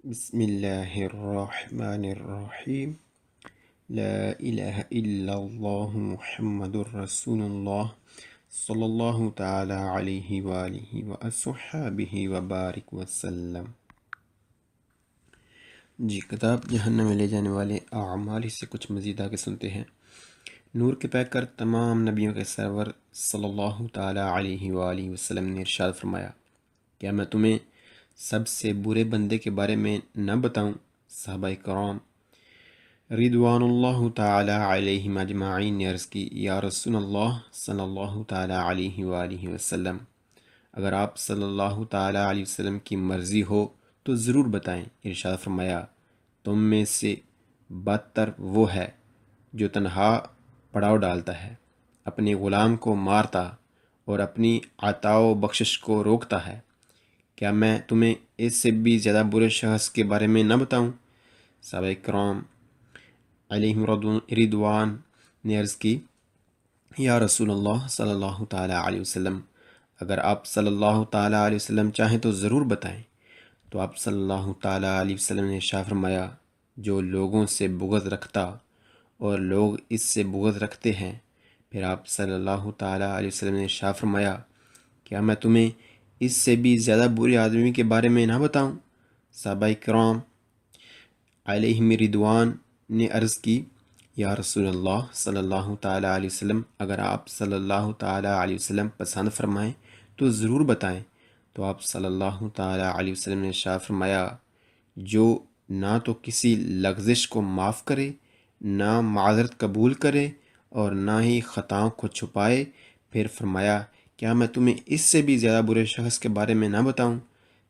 بسم اللہ الرحمن الرحیم لا الہ الا اللہ محمد الرسول اللہ صلی اللہ تعالی علیہ وآلہ وصحبہ وبارک وسلم۔ جی، کتاب جہنم میں لے جانے والے اعمال سے کچھ مزید آگے سنتے ہیں۔ نور کے پیکر تمام نبیوں کے سرور صلی اللہ تعالی علیہ وآلہ وسلم نے ارشاد فرمایا، کیا میں تمہیں سب سے برے بندے کے بارے میں نہ بتاؤں؟ صحابہ کرام رضوان اللہ تعالی علیہم اجمعین نے عرض کی، یا رسول اللہ صلی اللہ تعالی علیہ وآلہ وسلم، اگر آپ صلی اللہ تعالی علیہ وسلم کی مرضی ہو تو ضرور بتائیں۔ ارشاد فرمایا، تم میں سے بدتر وہ ہے جو تنہا پڑاؤ ڈالتا ہے، اپنے غلام کو مارتا اور اپنی عطا و بخشش کو روکتا ہے۔ کیا میں تمہیں اس سے بھی زیادہ برے شخص کے بارے میں نہ بتاؤں؟ صحابہ کرام علیہم رضوان نے عرض کی، یا رسول اللہ صلی اللہ تعالی علیہ وسلم، اگر آپ صلی اللہ تعالی علیہ وسلم چاہیں تو ضرور بتائیں۔ تو آپ صلی اللہ تعالی علیہ وسلم نے ارشاد فرمایا، جو لوگوں سے بغض رکھتا اور لوگ اس سے بغض رکھتے ہیں۔ پھر آپ صلی اللہ تعالی علیہ وسلم نے ارشاد فرمایا، کیا میں تمہیں اس سے بھی زیادہ برے آدمی کے بارے میں نہ بتاؤں؟ صحابہ کرام علیہم رضوان نے عرض کی، یا رسول اللہ صلی اللہ تعالیٰ علیہ وسلم، اگر آپ صلی اللہ تعالیٰ علیہ وسلم پسند فرمائیں تو ضرور بتائیں۔ تو آپ صلی اللہ تعالیٰ علیہ وسلم نے ارشاد فرمایا، جو نہ تو کسی لغزش کو معاف کرے، نہ معذرت قبول کرے اور نہ ہی خطاؤں کو چھپائے۔ پھر فرمایا، کیا میں تمہیں اس سے بھی زیادہ برے شخص کے بارے میں نہ بتاؤں؟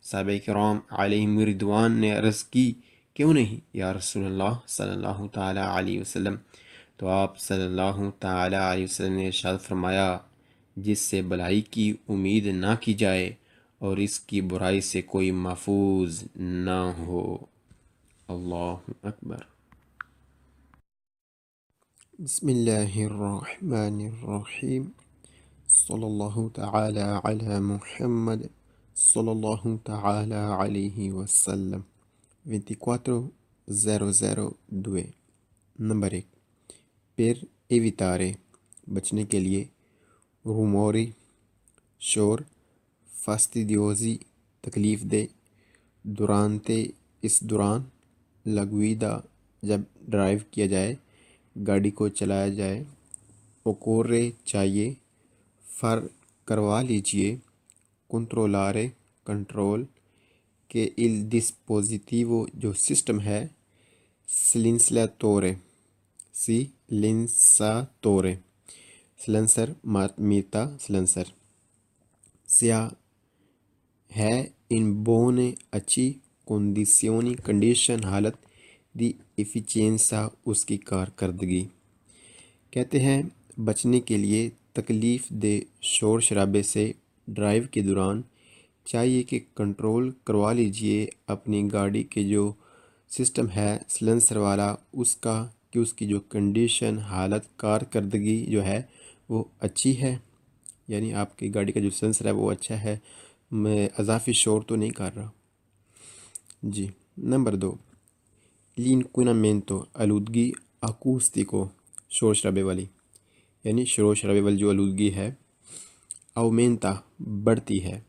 صحابہ کرام علیہم رضوان نے عرض کی، کیوں نہیں یا رسول اللہ صلی اللہ تعالیٰ علیہ وسلم؟ تو آپ صلی اللہ تعالیٰ علیہ وسلم نے ارشاد فرمایا، جس سے بھلائی کی امید نہ کی جائے اور اس کی برائی سے کوئی محفوظ نہ ہو۔ اللہ اکبر۔ بسم اللہ الرحمن الرحیم صلی اللہ تعالی علی محمد صلی اللہ تعالی علیہ وسلم۔ 24,002۔ نمبر 1، per evitare، بچنے کے لیے، rumori، شور، fastidiosi، تکلیف دہ، durante، اس دوران، la guida، جب ڈرائیو کیا جائے، گاڑی کو چلایا جائے، occorre، چاہیے، far، کروا لیجئے، controllare، کنٹرول، کہ il dispositivo، جو سسٹم ہے، silenziatore، silenziatore، سلنسر، میتا، سلنسر، sia، ہے، in buone، اچھی، condizioni، کنڈیشن، حالت، دی efficienza، اس کی کارکردگی۔ کہتے ہیں، بچنے کے لیے تکلیف دہ شور شرابے سے ڈرائیو کے دوران چاہیے کہ کنٹرول کروا لیجئے اپنی گاڑی کے جو سسٹم ہے سلنسر والا، اس کا، کہ اس کی جو کنڈیشن، حالت، کارکردگی جو ہے وہ اچھی ہے، یعنی آپ کی گاڑی کا جو سلنسر ہے وہ اچھا ہے، میں اضافی شور تو نہیں کر رہا۔ جی، نمبر 2، l'inquinamento، آلودگی، اکوستیکو، شور شرابے والی، یعنی شور شرابے والی جو آلودگی ہے، aumenta، بڑھتی ہے،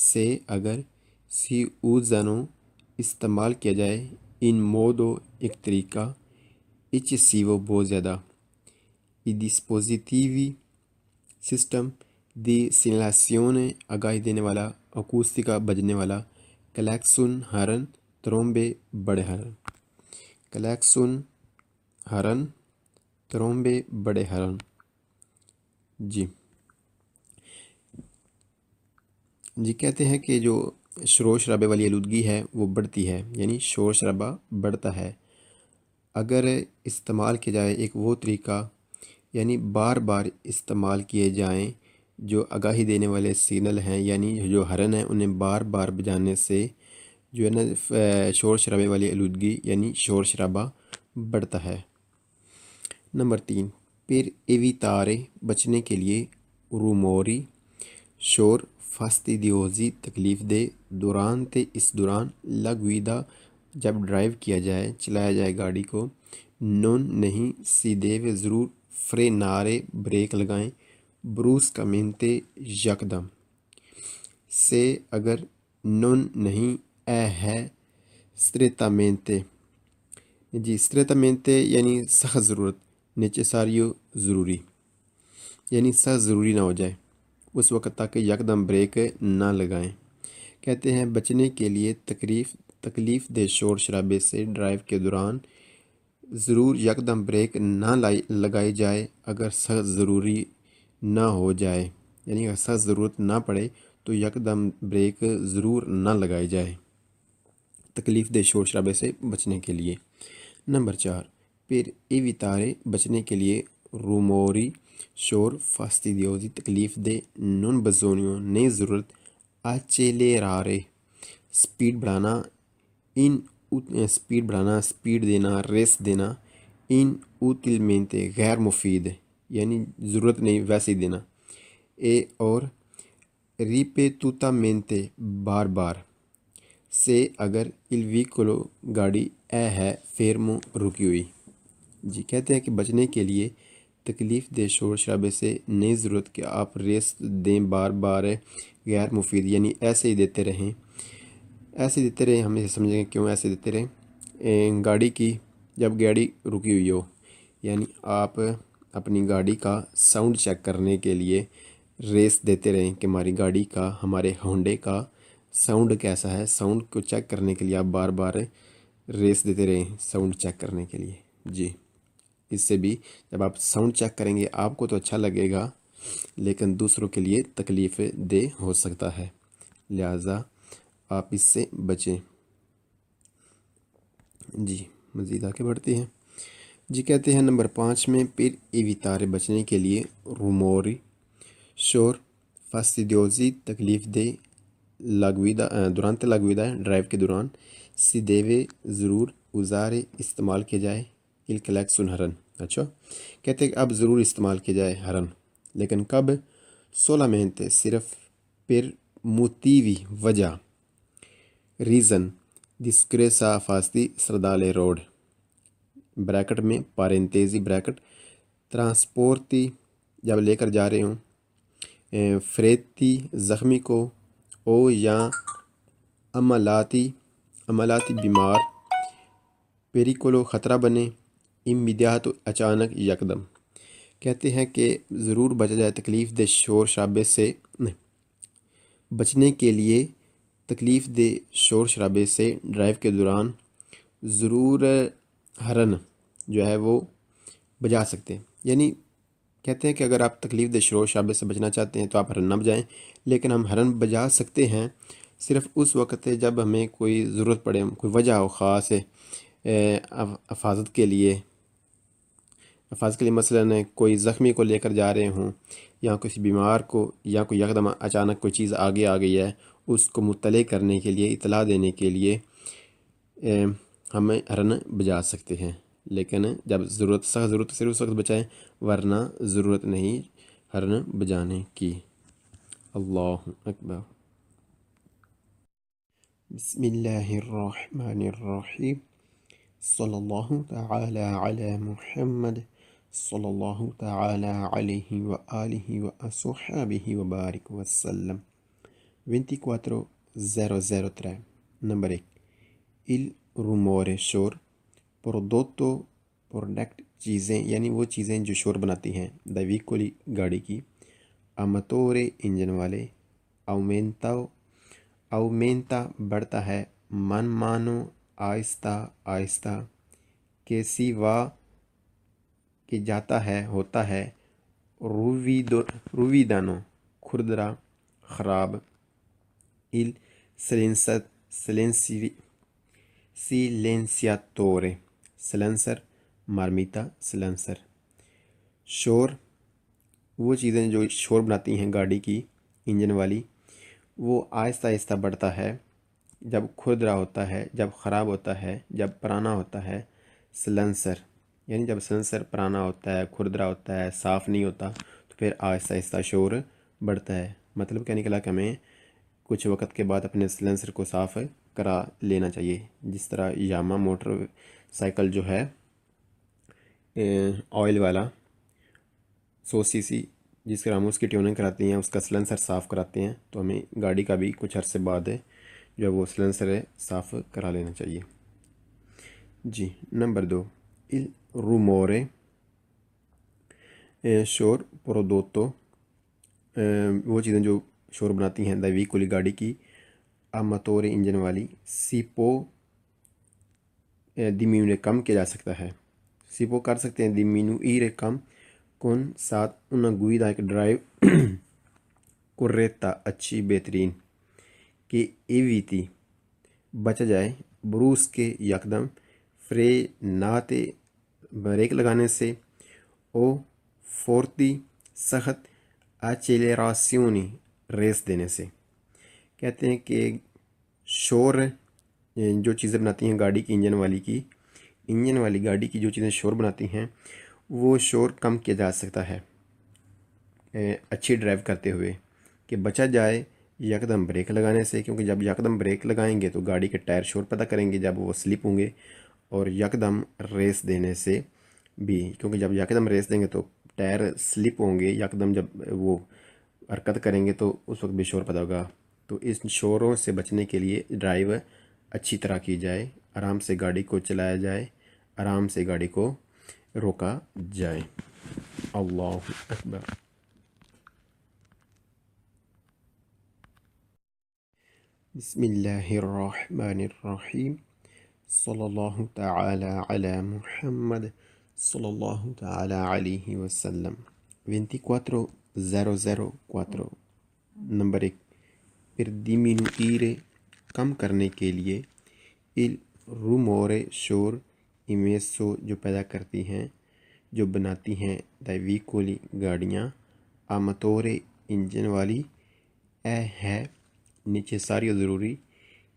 سے، اگر، si usano، استعمال کیا جائے، in modo، ایک طریقہ، eccessivo، بہت زیادہ، i dispositivi، system, di segnalazione، آگاہی دینے والا، acustica، بجنے والا، کلیکسن، ہارن، ترومبے، بڑے ہارن، کلیکسن، ہارن، ترومبے، بڑے ہارن۔ جی کہتے ہیں کہ جو شور شرابے والی آلودگی ہے وہ بڑھتی ہے، یعنی شور شرابہ بڑھتا ہے اگر استعمال کیا جائے ایک وہ طریقہ، یعنی بار بار استعمال کیے جائیں جو آگاہی دینے والے سگنل ہیں، یعنی جو ہارن ہیں انہیں بار بار بجانے سے جو ہے نا شور شرابے والی آلودگی یعنی شور شرابہ بڑھتا ہے۔ نمبر 3، پھر ایویتارے، بچنے کے لیے، روموری، شور، فاستیدیوزی، تکلیف دہ، دورانتے، اس دوران، لا گویدا، جب ڈرائیو کیا جائے چلایا جائے گاڑی کو، نون نہیں سیدھے و ضرور فرینارے بریک لگائیں، bruscamente یکدم، سے اگر نون نہیں اے ہے strettamente، جی strettamente یعنی سخت ضرورت، necessario ضروری، یعنی سخت ضروری نہ ہو جائے اس وقت تک یکدم بریک نہ لگائیں۔ کہتے ہیں بچنے کے لیے تکلیف دہ شور شرابے سے ڈرائیو کے دوران ضرور یکدم بریک نہ لگائی جائے اگر سخت ضروری نہ ہو جائے، یعنی اگر سخت ضرورت نہ پڑے تو یکدم بریک ضرور نہ لگائی جائے تکلیف دہ شور شرابے سے بچنے کے لیے۔ نمبر 4، پھر ایویتارے بچنے کے لیے روموری شور فاستیدیوزی تکلیف دہ نون بزونیوں نئی ضرورت accelerare سپیڈ بڑھانا، سپیڈ دینا، ریس دینا، inutilmente غیر مفید یعنی ضرورت نہیں ویسے ہی دینا، اور ripetutamente بار بار، سے اگر il veicolo گاڑی ہے fermo رکی ہوئی۔ جی کہتے ہیں کہ بچنے کے لیے تکلیف دہ شور شرابے سے نئی ضرورت کہ آپ ریس دیں بار بار غیر مفید، یعنی ایسے ہی دیتے رہیں، ہم اسے سمجھیں گے کیوں ایسے دیتے رہیں۔ گاڑی کی جب گاڑی رکی ہوئی ہو، یعنی آپ اپنی گاڑی کا ساؤنڈ چیک کرنے کے لیے ریس دیتے رہیں کہ ہماری گاڑی کا، ہمارے ہونڈے کا ساؤنڈ کیسا ہے، ساؤنڈ کو چیک کرنے کے لیے آپ بار بار ریس دیتے رہیں ساؤنڈ چیک کرنے کے لیے۔ جی اس سے بھی جب آپ ساؤنڈ چیک کریں گے آپ کو تو اچھا لگے گا لیکن دوسروں کے لیے تکلیف دہ ہو سکتا ہے، لہٰذا آپ اس سے بچیں۔ جی مزید آگے بڑھتے ہیں۔ جی کہتے ہیں نمبر 5 میں پھر ایویتارے بچنے کے لیے روموری شور فاستیدیوزی تکلیف دہ durante la guida ڈرائیو کے دوران si deve ضرور usare استعمال کیا جائے il clacson ہرن۔ اچھا کہتے ہیں کہ اب ضرور استعمال کیا جائے ہرن، لیکن کب؟ solamente صرف per motivi وجہ reason di sicurezza fasti stradale road bracket میں پارنتیزی بریکٹ ٹرانسپورتی جب لے کر جا رہے ہوں، فریتی زخمی کو، او یا عملاتی بیمار، پیریکولو خطرہ بنے، امیڈیاto اچانک یکدم۔ کہتے ہیں کہ ضرور بچا جائے تکلیف دہ شور شرابے سے بچنے کے لیے تکلیف دہ شور شرابے سے ڈرائیو کے دوران ضرور ہرن جو ہے وہ بجا سکتے ہیں، یعنی کہتے ہیں کہ اگر آپ تکلیف دہ شور شرابے سے بچنا چاہتے ہیں تو آپ ہرن نہ بجائیں، لیکن ہم ہرن بجا سکتے ہیں صرف اس وقت جب ہمیں کوئی ضرورت پڑے، کوئی وجہ ہو خاص حفاظت کے لیے مثلاً کوئی زخمی کو لے کر جا رہے ہوں یا کسی بیمار کو، یا کوئی یکدم اچانک کوئی چیز آگے آ گئی ہے اس کو مطلع کرنے کے لیے، اطلاع دینے کے لیے ہم ہرن بجا سکتے ہیں، لیکن جب سخت ضرورت صرف اس وقت بچائیں، ورنہ ضرورت نہیں ہرن بجانے کی۔ اللہ اکبر۔ بسم اللہ الرحمن الرحیم، صلی اللہ تعالی علی محمد صلی اللہ تعالی علیہ وآلہ وصحبہ وبارک وسلم۔ 24003 نمبر 1، il rumore شور پروڈکٹ چیزیں، یعنی وہ چیزیں جو شور بناتی ہیں، دا ویکولی گاڑی کی، اماتورے انجن والے، اومینتا بڑھتا ہے، من مانو آہستہ آہستہ، کہ سیوا کہ جاتا ہے ہوتا ہے، رویدانو کھردرا خراب، il silenziatore سلنسر، مارمیتا سلنسر۔ شور وہ چیزیں جو شور بناتی ہیں گاڑی کی انجن والی، وہ آہستہ آہستہ بڑھتا ہے جب کھردرا ہوتا ہے، جب خراب ہوتا ہے، جب پرانا ہوتا ہے۔ سلنسر یعنی جب سلنسر پرانا ہوتا ہے، کھردرا ہوتا ہے، صاف نہیں ہوتا تو پھر آہستہ آہستہ شور بڑھتا ہے۔ مطلب کیا نکلا کہ ہمیں کچھ وقت کے بعد اپنے سلنسر کو صاف کرا لینا چاہیے. جس طرح یاما موٹر سائیکل جو ہے آئل والا 100 cc، جس کے ہم اس کی ٹیوننگ کراتے ہیں، اس کا سلنسر صاف کراتے ہیں، تو ہمیں گاڑی کا بھی کچھ عرصے بعد جو ہے وہ سلنسر صاف کرا لینا چاہیے. جی نمبر 2، il rumore شور پرودوتو، وہ چیزیں جو شور بناتی ہیں دا ویکولی گاڑی کی، اماتور انجن والی، سیپو دیمینو کم کیا جا سکتا ہے. سیپو کر سکتے ہیں دیمینو ایرے کم کون ساتھ una guida ایک ڈرائیو corretta اچھی بہترین، کہ ایویتی بچا جائے، بروس کے یکدم، فریناتے بریک لگانے سے، او فورتی سخت، اچیلراسیونی ریس دینے سے. کہتے ہیں کہ شور جو چیزیں بناتی ہیں گاڑی کی انجن والی گاڑی کی جو چیزیں شور بناتی ہیں وہ شور کم کیا جا سکتا ہے اچھی ڈرائیو کرتے ہوئے، کہ بچا جائے یکدم بریک لگانے سے، کیونکہ جب یکدم بریک لگائیں گے تو گاڑی کے ٹائر شور پیدا کریں گے جب وہ سلپ ہوں گے، اور یکدم ریس دینے سے بھی، کیونکہ جب یکدم ریس دیں گے تو ٹائر سلپ ہوں گے، یکدم جب وہ حرکت کریں گے تو اس وقت بھی شور پیدا ہوگا. تو اس شوروں سے بچنے کے لیے ڈرائیو اچھی طرح کی جائے، آرام سے گاڑی کو چلایا جائے، آرام سے گاڑی کو روکا جائے. اللہ اکبر. بسم اللہ الرحمن الرحیم. صلی اللہ تعالی علی محمد صلی اللہ تعالی علیہ وسلم. 24.004. نمبر 1، پھر diminuire کم کرنے کے لیے، il rumore شور، emesso جو پیدا کرتی ہیں، جو بناتی ہیں dai veicoli گاڑیاں، a motore انجن والی، ہے necessario ضروری،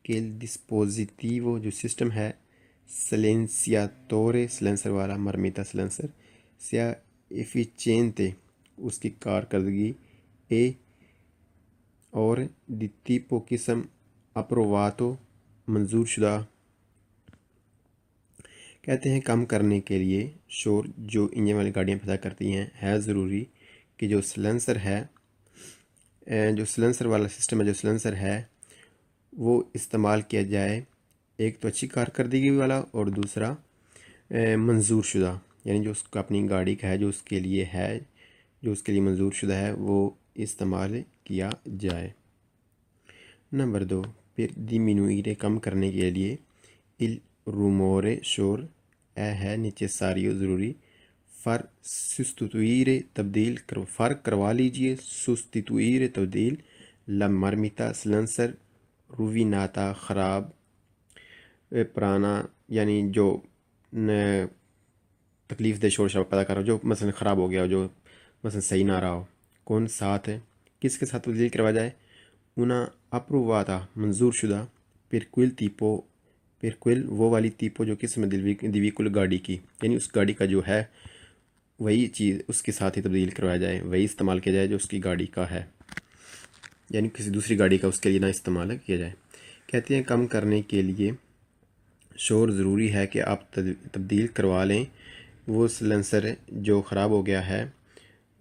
کہ il dispositivo جو سسٹم ہے، silenziatore سلنسر والا، مرمیتا سلنسر، sia efficiente اس کی کارکردگی، اور di tipo قسم approvato منظور شدہ. کہتے ہیں کم کرنے کے لیے شور جو انجن والی گاڑیاں پیدا کرتی ہیں ہے ضروری کہ جو سلنسر ہے، جو سلنسر والا سسٹم ہے، جو سلنسر ہے وہ استعمال کیا جائے، ایک تو اچھی کارکردگی والا اور دوسرا منظور شدہ، یعنی جو اس کا اپنی گاڑی کا ہے، جو اس کے لیے ہے، جو اس کے لیے منظور شدہ ہے وہ استعمال کیا جائے. نمبر 2، پھر diminuire کم کرنے کے لیے، il rumore شور، ہے necessario ضروری، far sostituire تبدیل فرق کروا لیجئے، sostituire تبدیل، la marmita سلنسر، rovinata خراب، پرانا یعنی جو تکلیف دہ شور شرابہ پیدا کر رہا ہو، جو مثلا خراب ہو گیا ہو، جو مثلا صحیح نہ رہا ہو. کون ساتھ ہے، کس کے ساتھ تبدیل کروا جائے، una approvata منظور شدہ، per quel tipo per quel وہ والی تیپو جو قسم دیویکل گاڑی کی، یعنی اس گاڑی کا جو ہے وہی چیز اس کے ساتھ ہی تبدیل کروایا جائے، وہی استعمال کیا جائے جو اس کی گاڑی کا ہے، یعنی کسی دوسری گاڑی کا اس کے لیے نہ استعمال کیا جائے. کہتے ہیں کم کرنے کے لیے شور ضروری ہے کہ آپ تبدیل کروا لیں وہ سلنسر جو خراب ہو گیا ہے،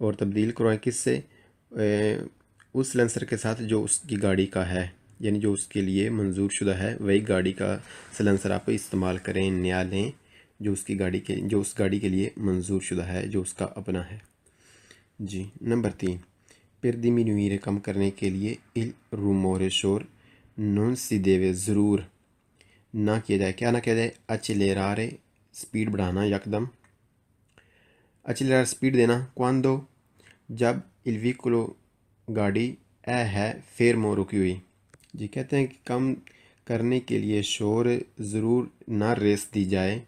اور تبدیل کروائیں کس سے، اس سلنسر کے ساتھ جو اس کی گاڑی کا ہے، یعنی جو اس کے لیے منظور شدہ ہے وہی گاڑی کا سلنسر آپ استعمال کریں، نیا لیں جو اس گاڑی کے لیے منظور شدہ ہے، جو اس کا اپنا ہے. جی نمبر 3، per diminuire کم کرنے کے لیے، il rumore شور، non si deve ضرور نہ کیا جائے، کیا نہ کیا جائے، accelerare سپیڈ بڑھانا یکدم، accelerare سپیڈ دینا، quando جب il veicolo گاڑی ہے fermo رکی ہوئی. جی کہتے ہیں کہ کم کرنے کے لیے شور ضرور نہ ریس دی جائے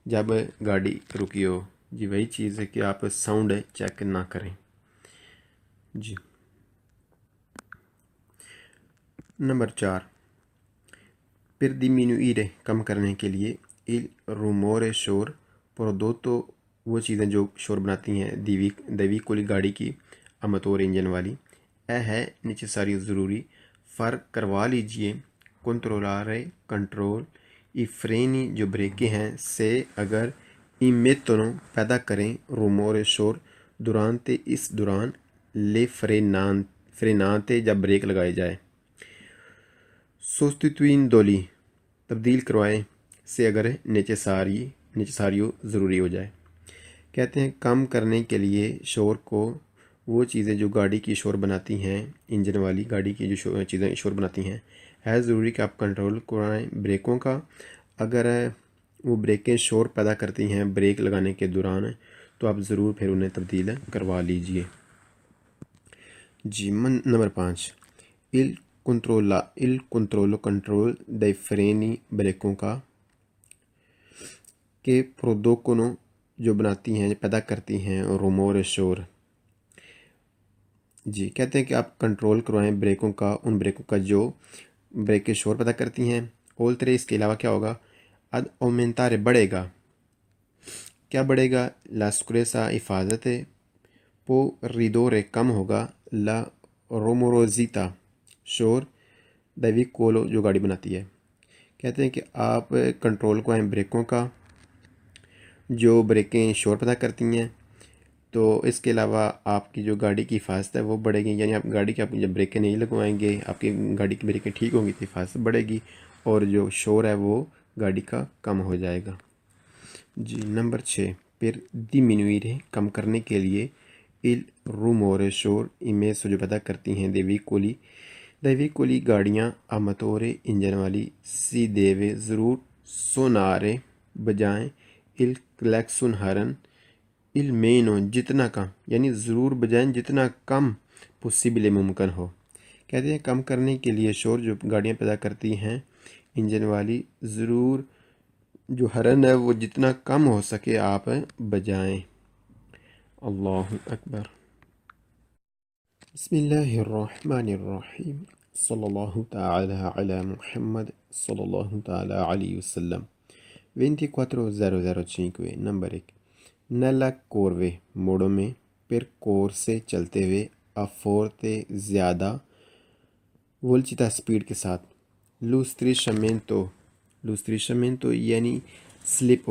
جب گاڑی رکی ہو. جی وہی چیز ہے کہ آپ ساؤنڈ چیک نہ کریں. جی نمبر 4، per diminuire کم کرنے کے لیے، il rumore شور، prodotto وہ چیزیں جو شور بناتی ہیں دیویکولی گاڑی کی، اماتور انجن والی، ہے necessario ضروری، فرق کروا لیجئے، controllare کنٹرول i freni جو بریکیں ہیں سے اگر emettono پیدا کریں rumore شور durante اس دوران le frenate جب بریک لگائی جائے sostituendoli تبدیل کروائیں سے اگر necessario ضروری ہو جائے کہتے ہیں کم کرنے کے لیے شور کو وہ چیزیں جو گاڑی کی شور بناتی ہیں انجن والی گاڑی کی جو چیزیں شور بناتی ہیں ہے ضروری کہ آپ کنٹرول کرائیں بریکوں کا اگر وہ بریکیں شور پیدا کرتی ہیں بریک لگانے کے دوران تو آپ ضرور پھر انہیں تبدیل کروا لیجئے جی نمبر 5 کنٹرول dei freni بریکوں کا کہ producono جو بناتی ہیں پیدا کرتی ہیں rumore شور جی کہتے ہیں کہ آپ کنٹرول کروائیں بریکوں کا ان بریکوں کا جو بریکیں شور پیدا کرتی ہیں oltre اس کے علاوہ کیا ہوگا ad aumentare بڑھے گا کیا بڑھے گا la sicurezza حفاظت può ridurre کم ہوگا la rumorosità شور dei veicolo جو گاڑی بناتی ہے کہتے ہیں کہ آپ کنٹرول کرائیں بریکوں کا جو بریکیں شور پیدا کرتی ہیں تو اس کے علاوہ آپ کی جو گاڑی کی حفاظت ہے وہ بڑھے گی یعنی آپ گاڑی کی آپ جب بریکیں نہیں لگوائیں گے آپ کی گاڑی کی بریکیں ٹھیک ہوں گی تو حفاظت بڑھے گی اور جو شور ہے وہ گاڑی کا کم ہو جائے گا جی نمبر 6 پھر diminuire کم کرنے کے لیے il rumore شور امیز جو پیدا کرتی ہیں dei veicoli گاڑیاں a motore انجن والی si deve ضرور suonare بجائیں il klaxon ہارن المینو جتنا کم یعنی ضرور بجائیں جتنا کم پوسیبل ممکن ہو کہتے ہیں کم کرنے کے لیے شور جو گاڑیاں پیدا کرتی ہیں انجن والی ضرور جو ہرن ہے وہ جتنا کم ہو سکے آپ بجائیں اللہ اکبر بسم اللہ الرحمن الرحیم صلی اللہ تعالی علی محمد صلی اللہ تعالی علیہ وسلم 24.005 نمبر 1 nella curve موڑوں میں per corse چلتے ہوئے a forte زیادہ velocità سپیڈ کے ساتھ lustrisciamento یعنی سلپ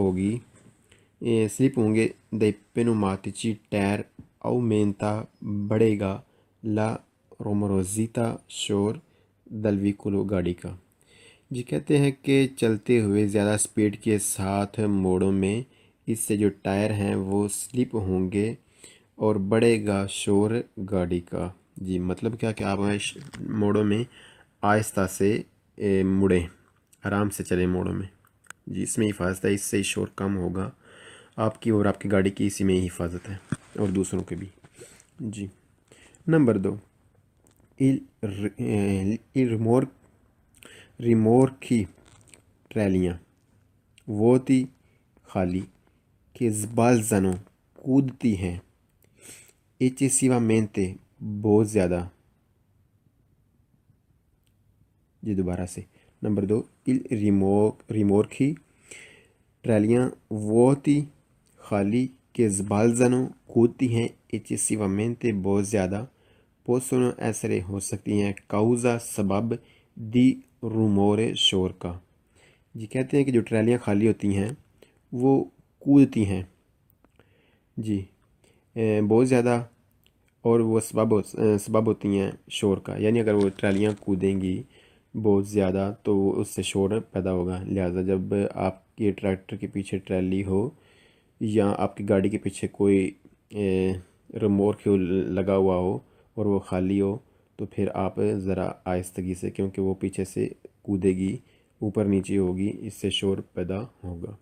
ہوں گے dei pneumatici ٹائر aumenta بڑھے گا la rumorosità شور del veicolo گاڑی کا جی کہتے ہیں کہ چلتے ہوئے زیادہ سپیڈ کے ساتھ موڑوں میں اس سے جو ٹائر ہیں وہ سلپ ہوں گے اور بڑھے گا شور گاڑی کا جی مطلب کیا کہ آپ موڑوں میں آہستہ سے مڑیں آرام سے چلیں موڑوں میں جی اس میں حفاظت ہے اس سے شور کم ہوگا آپ کی اور آپ کی گاڑی کی اسی میں ہی حفاظت ہے اور دوسروں کے بھی جی نمبر 2 rimorchi ٹرالیاں vuoti خالی کہ sbalzano کودتی ہیں eccessivamente بہت زیادہ جی دوبارہ سے نمبر 2 rimorchi ٹرالیاں vuoti خالی کہ sbalzano کودتی ہیں eccessivamente بہت زیادہ possono essere ہو سکتی ہیں causa سبب di rumore شور کا جی کہتے ہیں کہ جو ٹرالیاں خالی ہوتی ہیں وہ کودتی ہیں جی بہت زیادہ اور وہ سبب ہوتی ہیں شور کا یعنی اگر وہ ٹرالیاں کودیں گی بہت زیادہ تو اس سے شور پیدا ہوگا لہٰذا جب آپ کے ٹریکٹر کے پیچھے ٹرالی ہو یا آپ کی گاڑی کے پیچھے کوئی ریمورک لگا ہوا ہو اور وہ خالی ہو تو پھر آپ ذرا آہستگی سے کیونکہ وہ پیچھے سے کودے گی اوپر نیچے ہوگی اس سے شور پیدا ہوگا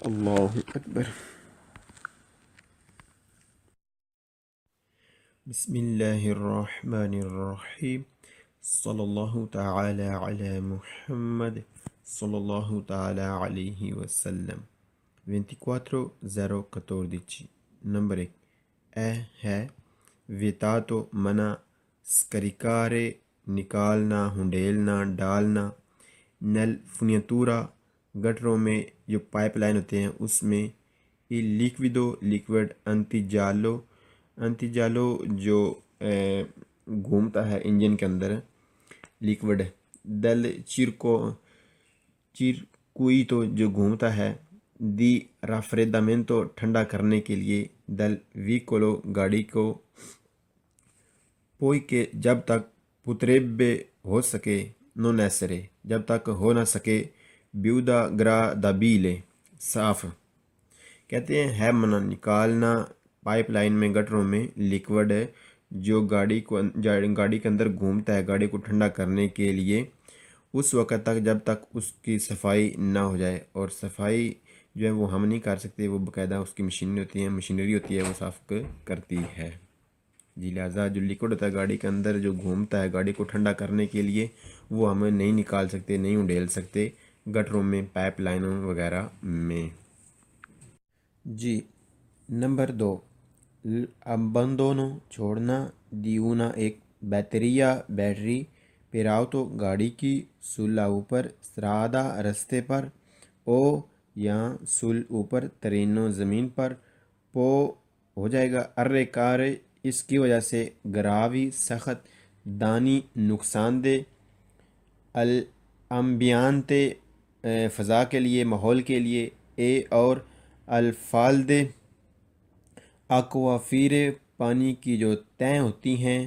اللہ اکبر بسم اللہ الرحمن الرحیم صلی اللہ تعالی علی محمد صلی اللہ تعالی علیہ وسلم 24.014 نمبر 1 ہے vietato منع scaricare نکالنا ہنڈیلنا ڈالنا nel fognatura گٹروں میں جو پائپ لائن ہوتے ہیں اس میں il liquido liquid antigiallo جو گھومتا ہے انجن کے اندر لیکوڈ دل چیرکوئیتو جو گھومتا ہے، دی رافریدامنتو ٹھنڈا کرنے کے لیے، دل ویکولو گاڑی کو، پوئی کہ جب تک پوتریبے ہو سکے، نون ایسرے جب تک ہو نہ سکے، بیودا گرادابیلے صاف، کہتے ہیں ہے منع نکالنا پائپ لائن میں گٹروں میں لیکوڈ جو گاڑی کے اندر گھومتا ہے گاڑی کو ٹھنڈا کرنے کے لیے، اس وقت تک جب تک اس کی صفائی نہ ہو جائے، اور صفائی جو ہے وہ ہم نہیں کر سکتے، وہ باقاعدہ اس کی مشینری ہوتی ہے وہ صاف کرتی ہے۔ جی لہٰذا جو لیکوڈ ہوتا ہے گاڑی کے اندر جو گھومتا ہے گاڑی کو ٹھنڈا کرنے کے لیے، وہ ہم نہیں نکال سکتے، نہیں اڈیل سکتے گٹروں میں، پائپ لائنوں وغیرہ میں۔ جی نمبر 2، ابندونو چھوڑنا، دیونا ایک بیٹری، پیراؤتو گاڑی کی، سلا اوپر، سرادہ رستے پر، او یہاں سل اوپر، ترینو زمین پر، پو ہو جائے گا، ارے کارے اس کی وجہ سے، گراوی سخت، دانی نقصان دہ، الامبیانتے فضا کے لیے، ماحول کے لیے، اے اور الفالدے اکوافیرے پانی کی جو تہیں ہوتی ہیں،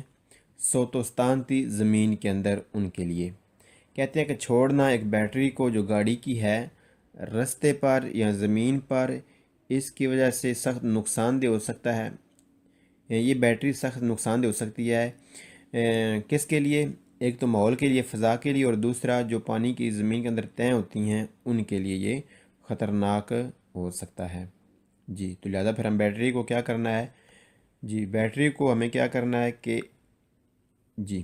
سوتوستانتی زمین کے اندر ان کے لیے، کہتے ہیں کہ چھوڑنا ایک بیٹری کو جو گاڑی کی ہے رستے پر یا زمین پر، اس کی وجہ سے سخت نقصان دہ ہو سکتا ہے، یہ بیٹری سخت نقصان دہ ہو سکتی ہے، کس کے لیے؟ ایک تو ماحول کے لیے، فضا کے لیے، اور دوسرا جو پانی کی زمین کے اندر تہیں ہوتی ہیں ان کے لیے یہ خطرناک ہو سکتا ہے۔ جی تو لہٰذا پھر ہم بیٹری کو کیا کرنا ہے؟ جی بیٹری کو ہمیں کیا کرنا ہے کہ جی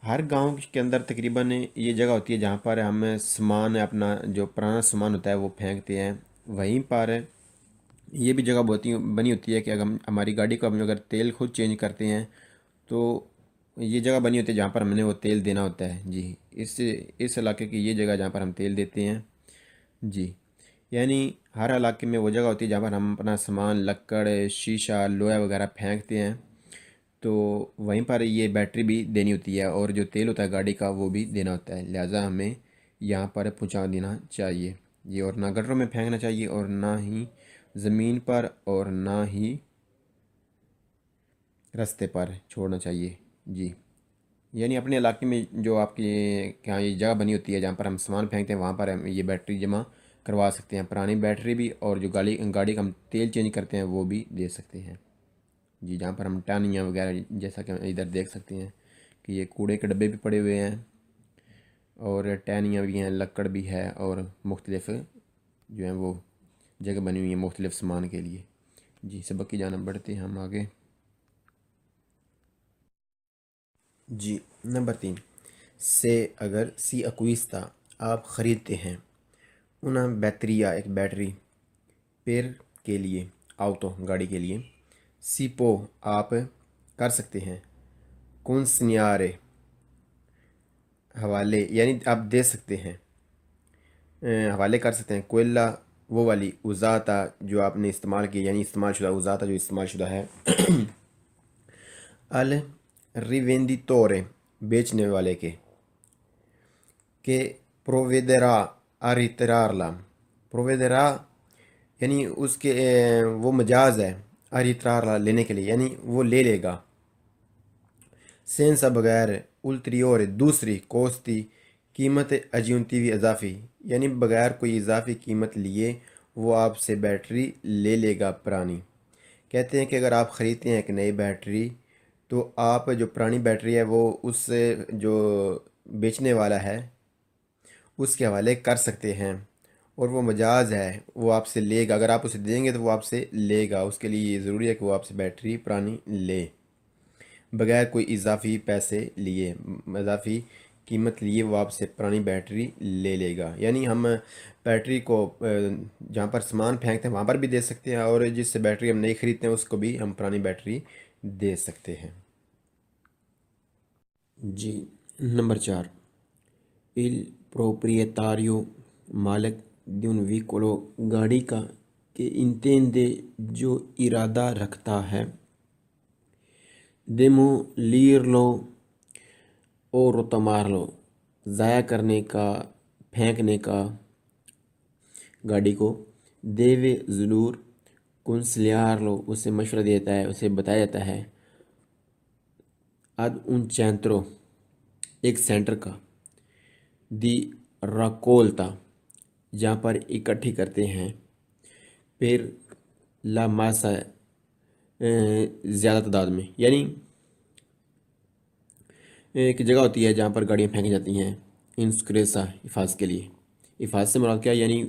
ہر گاؤں کے اندر تقریباً یہ جگہ ہوتی ہے جہاں پر ہم سامان اپنا جو پرانا سامان ہوتا ہے وہ پھینکتے ہیں، وہیں پر یہ بھی جگہ بنی ہوتی ہے کہ اگر ہماری گاڑی کو ہم اگر تیل خود چینج کرتے ہیں تو یہ جگہ بنی ہوتی ہے جہاں پر ہم نے وہ تیل دینا ہوتا ہے۔ جی اس علاقے کی یہ جگہ جہاں پر ہم تیل دیتے ہیں۔ جی یعنی ہر علاقے میں وہ جگہ ہوتی ہے جہاں پر ہم اپنا سامان، لکڑ، شیشہ، لوہا وغیرہ پھینکتے ہیں، تو وہیں پر یہ بیٹری بھی دینی ہوتی ہے، اور جو تیل ہوتا ہے گاڑی کا وہ بھی دینا ہوتا ہے، لہٰذا ہمیں یہاں پر پہنچا دینا چاہیے یہ، اور نہ گٹروں میں پھینکنا چاہیے، اور نہ ہی زمین پر، اور نہ ہی رستے پر چھوڑنا چاہیے۔ جی یعنی اپنے علاقے میں جو آپ کے یہاں یہ جگہ بنی ہوتی ہے جہاں پر ہم سامان پھینکتے ہیں وہاں پر ہم یہ بیٹری جمع کروا سکتے ہیں، پرانی بیٹری بھی، اور جو گاڑی کا ہم تیل چینج کرتے ہیں وہ بھی دے سکتے ہیں۔ جی جہاں پر ہم ٹانیاں وغیرہ جیسا کہ ادھر دیکھ سکتے ہیں کہ یہ کوڑے کے ڈبے بھی پڑے ہوئے ہیں، اور ٹینیاں بھی ہیں، لکڑ بھی ہے، اور مختلف جو ہیں وہ جگہ بنی ہوئی ہیں مختلف سامان کے لیے۔ جی سبق کی جانب بڑھتے ہیں ہم آگے۔ جی نمبر 3، سے اگر سی اکویستا آپ خریدتے ہیں، اُنا بیٹریا ایک بیٹری، پیر کے لیے، آؤتو گاڑی کے لیے، سیپو آپ کر سکتے ہیں، کنسنیارے حوالے یعنی آپ دے سکتے ہیں، حوالے کر سکتے ہیں، کوئلہ وہ والی، ازاتا جو آپ نے استعمال کی یعنی استعمال شدہ، ازاتا جو استعمال شدہ ہے، الریویندیتورے بیچنے والے کے، کہ پروویدرا اریترارلا، پروویدرا یعنی اس کے وہ مجاز ہے، اریترارلا لینے کے لیے یعنی وہ لے لے گا، سینسا بغیر، التریور دوسری، کوستی قیمت، اجیونتیوی اضافی یعنی بغیر کوئی اضافی قیمت لیے وہ آپ سے بیٹری لے لے گا پرانی۔ کہتے ہیں کہ اگر آپ خریدتے ہیں ایک نئی بیٹری تو آپ جو پرانی بیٹری ہے وہ اس سے جو بیچنے والا ہے اس کے حوالے کر سکتے ہیں، اور وہ مجاز ہے، وہ آپ سے لے گا، اگر آپ اسے دیں گے تو وہ آپ سے لے گا، اس کے لیے یہ ضروری ہے کہ وہ آپ سے بیٹری پرانی لے بغیر کوئی اضافی پیسے لیے، اضافی قیمت لیے وہ آپ سے پرانی بیٹری لے لے گا۔ یعنی ہم بیٹری کو جہاں پر سامان پھینکتے ہیں وہاں پر بھی دے سکتے ہیں، اور جس سے بیٹری ہم نہیں خریدتے ہیں اس کو بھی ہم پرانی بیٹری دے سکتے ہیں۔ جی نمبر 4، il proprietario مالک di un veicolo گاڑی کا، کہ intende جو ارادہ رکھتا ہے، demolirlo اور روتا لو ضائع کرنے کا، پھینکنے کا گاڑی کو، دیوے ضرور کنسلیار لو اسے مشورہ دیتا ہے، اسے بتایا جاتا ہے، اد ان چینترو ایک سینٹر کا، دی راکولتا جہاں پر اکٹھی کرتے ہیں، پھر لا ماسا زیادہ تعداد میں، یعنی ایک جگہ ہوتی ہے جہاں پر گاڑیاں پھینکی جاتی ہیں انسکریسا حفاظت کے لیے۔ حفاظت سے مراد کیا ہے؟ یعنی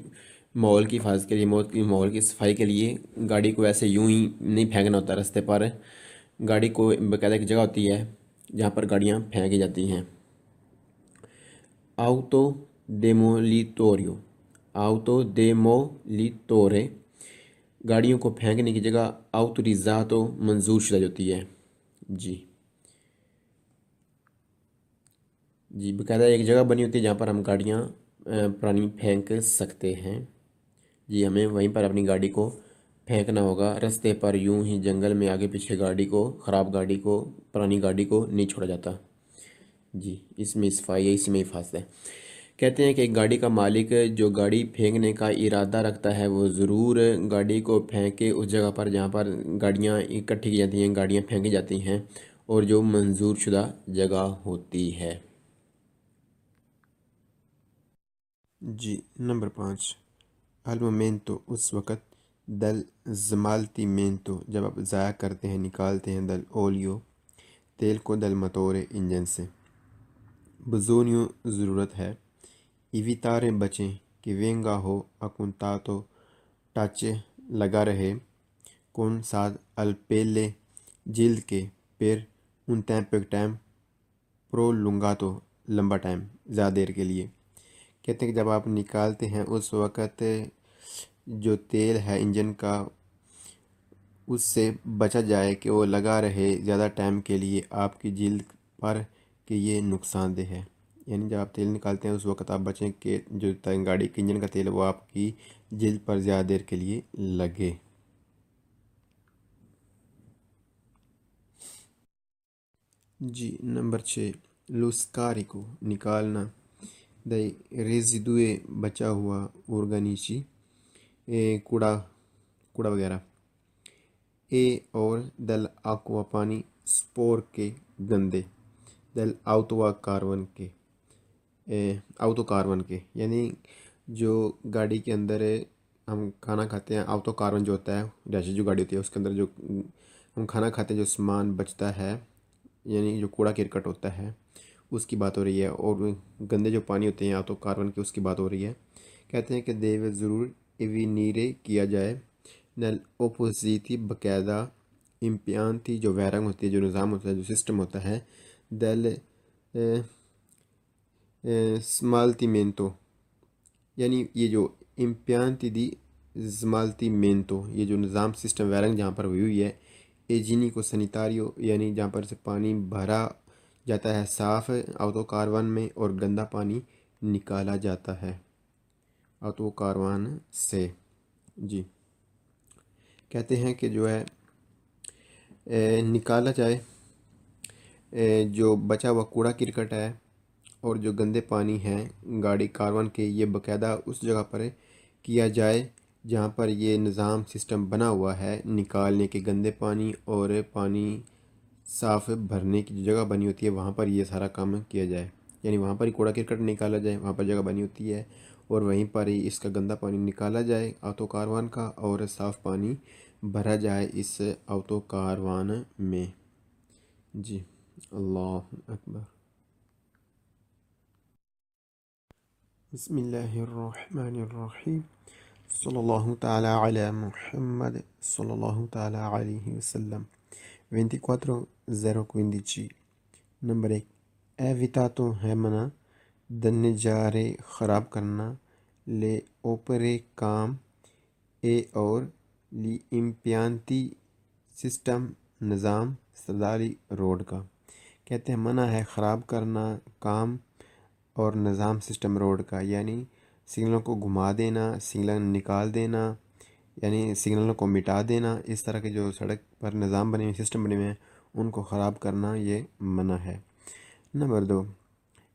ماحول کی حفاظت کے لیے، ماحول کی صفائی کے لیے گاڑی کو ایسے یوں ہی نہیں پھینکنا ہوتا راستے پر، گاڑی کو باقاعدہ ایک جگہ ہوتی ہے جہاں پر گاڑیاں پھینکی جاتی ہیں۔ آؤتو ڈیمولیٹوریو، آؤتو ڈیمولیٹورے گاڑیوں کو پھینکنے کی جگہ آؤتوریزاتو منظور شدہ ہوتی ہے۔ جی باقاعدہ ایک جگہ بنی ہوتی ہے جہاں پر ہم گاڑیاں پرانی پھینک سکتے ہیں۔ جی ہمیں وہیں پر اپنی گاڑی کو پھینکنا ہوگا، راستے پر یوں ہی جنگل میں آگے پیچھے گاڑی کو، خراب گاڑی کو، پرانی گاڑی کو نہیں چھوڑا جاتا۔ جی اس میں صفائی ہے، اسی میں حفاظت ہے۔ کہتے ہیں کہ ایک گاڑی کا مالک جو گاڑی پھینکنے کا ارادہ رکھتا ہے وہ ضرور گاڑی کو پھینکے اس جگہ پر جہاں پر گاڑیاں اکٹھی کی جاتی ہیں، گاڑیاں پھینکی جاتی ہیں، اور جو منظور شدہ جگہ ہوتی ہے۔ جی نمبر 5، المومنٹو اس وقت، دل زمالتی مینٹو جب آپ ضائع کرتے ہیں، نکالتے ہیں، دل اولیو تیل کو، دل موتورے انجن سے، بزونیو ضرورت ہے، ایویتارے بچیں، کہ وینگا ہو اکنتاتو ٹچ لگا رہے، کون ساتھ الپیلے جلد کے، پھر ان ٹائم پرو لنگاتو لمبا ٹائم، زیادہ دیر کے لیے۔ کہتے ہیں کہ جب آپ نکالتے ہیں اس وقت جو تیل ہے انجن کا اس سے بچا جائے کہ وہ لگا رہے زیادہ ٹائم کے لیے آپ کی جلد پر، کہ یہ نقصان دہ ہے۔ یعنی جب آپ تیل نکالتے ہیں اس وقت آپ بچیں کہ جو گاڑی کے انجن کا تیل ہے وہ آپ کی جلد پر زیادہ دیر کے لیے لگے۔ جی نمبر 6، لوسکاری کو نکالنا، دئی ریزیڈوئے بچا ہوا، اورگانیچی کوڑا وغیرہ، اے اور دل آکوا پانی، سپور کے گندے، دل آؤتوا کاربن کے، یعنی جو گاڑی کے اندر ہم کھانا کھاتے ہیں، آؤتو کاربن جو ہوتا ہے ڈیشی جو گاڑی ہوتی ہے اس کے اندر جو ہم کھانا کھاتے ہیں جو سامان بچتا ہے، یعنی جو کوڑا کرکٹ ہوتا ہے اس کی بات ہو رہی ہے، اور گندے جو پانی ہوتے ہیں آؤتو کاربن کے اس کی بات ہو رہی ہے۔ کہتے ہیں کہ دیو ضرور ایوینیرے کیا جائے، نل اوپوزیتی باقاعدہ، امپیانتی جو ویرنگ ہوتی ہے، جو نظام ہوتا ہے، جو سسٹم ہوتا ہے، دل سمالتیمنتو، یعنی یہ جو امپیانتی دی زمالتیمنتو، یہ جو نظام سسٹم ویرنگ جہاں پر ہوئی ہے، ایجینی کو سنیتاریو، یعنی جہاں پر سے پانی بھرا جاتا ہے صاف آؤتو کاربن میں، اور گندا پانی نکالا جاتا ہے آؤتو کاربن سے۔ جی کہتے ہیں کہ جو ہے نکالا جائے جو بچا ہوا کوڑا کرکٹ ہے اور جو گندے پانی ہیں گاڑی کاربن کے، یہ باقاعدہ اس جگہ پر کیا جائے جہاں پر یہ نظام سسٹم بنا ہوا ہے نکالنے کے، گندے پانی اور پانی صاف بھرنے کی جو جگہ بنی ہوتی ہے وہاں پر یہ سارا کام کیا جائے، یعنی وہاں پر ہی کوڑا کرکٹ نکالا جائے، وہاں پر جگہ بنی ہوتی ہے اور وہیں پر ہی اس کا گندا پانی نکالا جائے آٹو کاروان کا، اور صاف پانی بھرا جائے اس آٹو کاروان میں۔ جی اللہ اکبر۔ بسم اللہ الرحمن الرحیم، صلی اللہ تعالی علی محمد صلی اللہ تعالی علیہ وسلم۔ 24:015 نمبر 1، ایویتاتو ہے منع، دنجارے خراب کرنا، لے اوپرے کام، اے اور لی امپیانتی سسٹم نظام سرداری روڈ کا۔ کہتے ہیں منع ہے خراب کرنا کام اور نظام سسٹم روڈ کا، یعنی سگنلوں کو گھما دینا، سگنل نکال دینا، یعنی سگنلوں کو مٹا دینا، اس طرح کے جو سڑک پر نظام بنے ہوئے، سسٹم بنے ہوئے ہیں ان کو خراب کرنا یہ منع ہے۔ نمبر 2،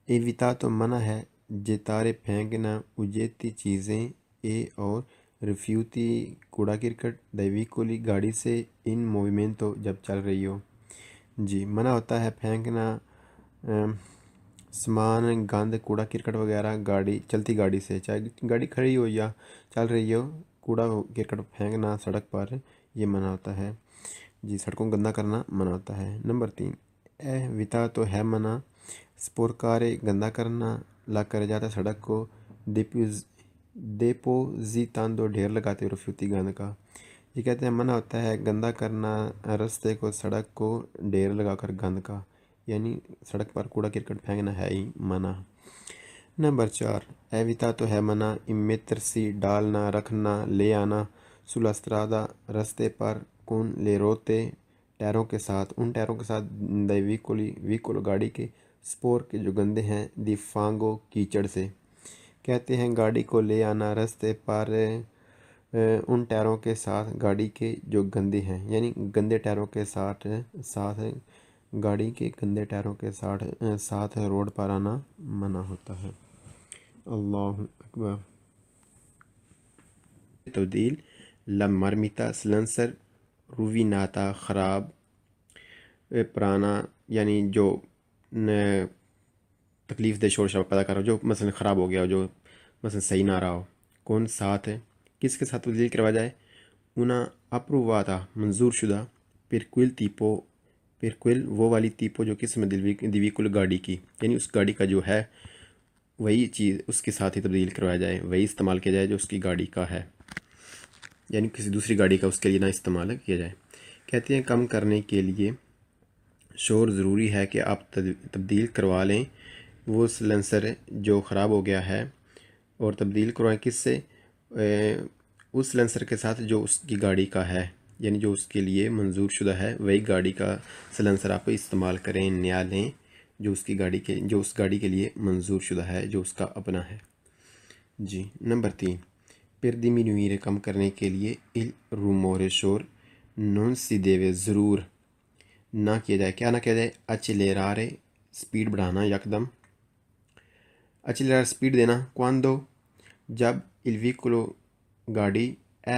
ایویتاتو منع ہے جتارے پھینکنا اجیتی چیزیں اور ریفیوتی کوڑا کرکٹ دیویکولی گاڑی سے ان موویمنٹو جب چل رہی ہو۔ جی منع ہوتا ہے پھینکنا سامان، گند، کوڑا کرکٹ وغیرہ چلتی گاڑی سے، چاہے گاڑی کھڑی ہو یا چل رہی ہو، کوڑا کرکٹ پھینکنا سڑک پر یہ منع ہوتا ہے۔ جی سڑکوں کو گندا کرنا منع ہوتا ہے۔ نمبر 3، ویتا تو ہے منع سپورکارے گندا کرنا، لا کر جاتا سڑک کو دیپوزیتاندو ڈھیر لگاتے ہوئے رفیوتی گند کا۔ یہ کہتے ہیں منع ہوتا ہے گندا کرنا رستے کو، سڑک کو ڈھیر لگا کر گند کا، یعنی سڑک پر کوڑا کرکٹ پھینکنا ہے ہی منع۔ نمبر 4، ایویتا تو ہے منع امیترسی ڈالنا، رکھنا، لے آنا سلاسٹرادا رستے پر، کون لے روتے ٹائروں کے ساتھ، ان ٹائروں کے ساتھ دی ویکولو گاڑی کے، سپور کے جو گندے ہیں، دی فانگو کیچڑ سے۔ کہتے ہیں گاڑی کو لے آنا رستے پر ان ٹائروں کے ساتھ گاڑی کے جو گندے ہیں، یعنی گندے ٹائروں کے ساتھ گاڑی کے گندے ٹائروں کے ساتھ روڈ پر آنا منع ہوتا ہے۔ اللہ اکبر۔ تبدیل لمرمیتا سلنسر رویناتا خراب پرانا، یعنی جو تکلیف دہ شور شرابہ پیدا کر رہا ہو، جو مثلا خراب ہو گیا ہو، جو مثلا صحیح نہ رہا ہو، کون ساتھ ہے، کس کے ساتھ تبدیل کروا جائے؟ اونا اپروواتا منظور شدہ پرکویل وہ والی تیپو جو قسم دیویکل گاڑی کی، یعنی اس گاڑی کا جو ہے وہی چیز اس کے ساتھ ہی تبدیل کروایا جائے، وہی استعمال کیا جائے جو اس کی گاڑی کا ہے، یعنی کسی دوسری گاڑی کا اس کے لیے نہ استعمال کیا جائے۔ کہتے ہیں کم کرنے کے لیے شور ضروری ہے کہ آپ تبدیل کروا لیں وہ سلنسر جو خراب ہو گیا ہے، اور تبدیل کروائیں کس سے؟ اس سلنسر کے ساتھ جو اس کی گاڑی کا ہے، یعنی جو اس کے لیے منظور شدہ ہے وہی گاڑی کا سلنسر آپ استعمال کریں، نیا لیں جو اس گاڑی کے لیے منظور شدہ ہے، جو اس کا اپنا ہے۔ جی نمبر 3، پر diminuire کم کرنے کے لیے il rumore شور non si deve ضرور نہ کیا جائے، کیا نہ کیا جائے؟ accelerare سپیڈ بڑھانا، یکدم accelerare سپیڈ دینا، quando جب il veicolo گاڑی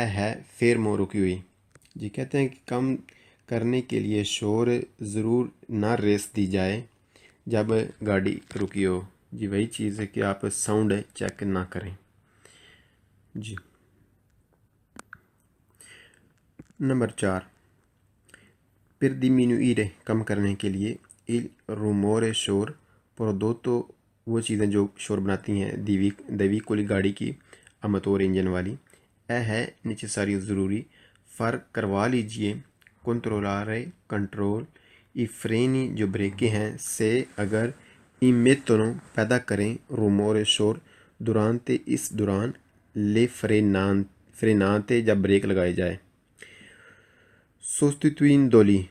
ہے fermo رکی ہوئی۔ جی کہتے ہیں کہ کم کرنے کے لیے شور ضرور نہ ریس دی جائے جب گاڑی رکی ہو۔ جی وہی چیز ہے کہ آپ ساؤنڈ چیک نہ کریں۔ جی نمبر 4، پر diminuire کم کرنے کے لیے il rumore شور prodotto وہ چیزیں جو شور بناتی ہیں دیویکولی گاڑی کی اماتور انجن والی، ہے نیچساری ضروری، فرق کروا لیجئے کنٹرولارے کنٹرول ای فرینی جو بریکیں ہیں سے اگر ایمیتونو پیدا کریں رومورے شور دورانتے اس دوران لے فرینانتے جب بریک لگائی جائے، sostituendoli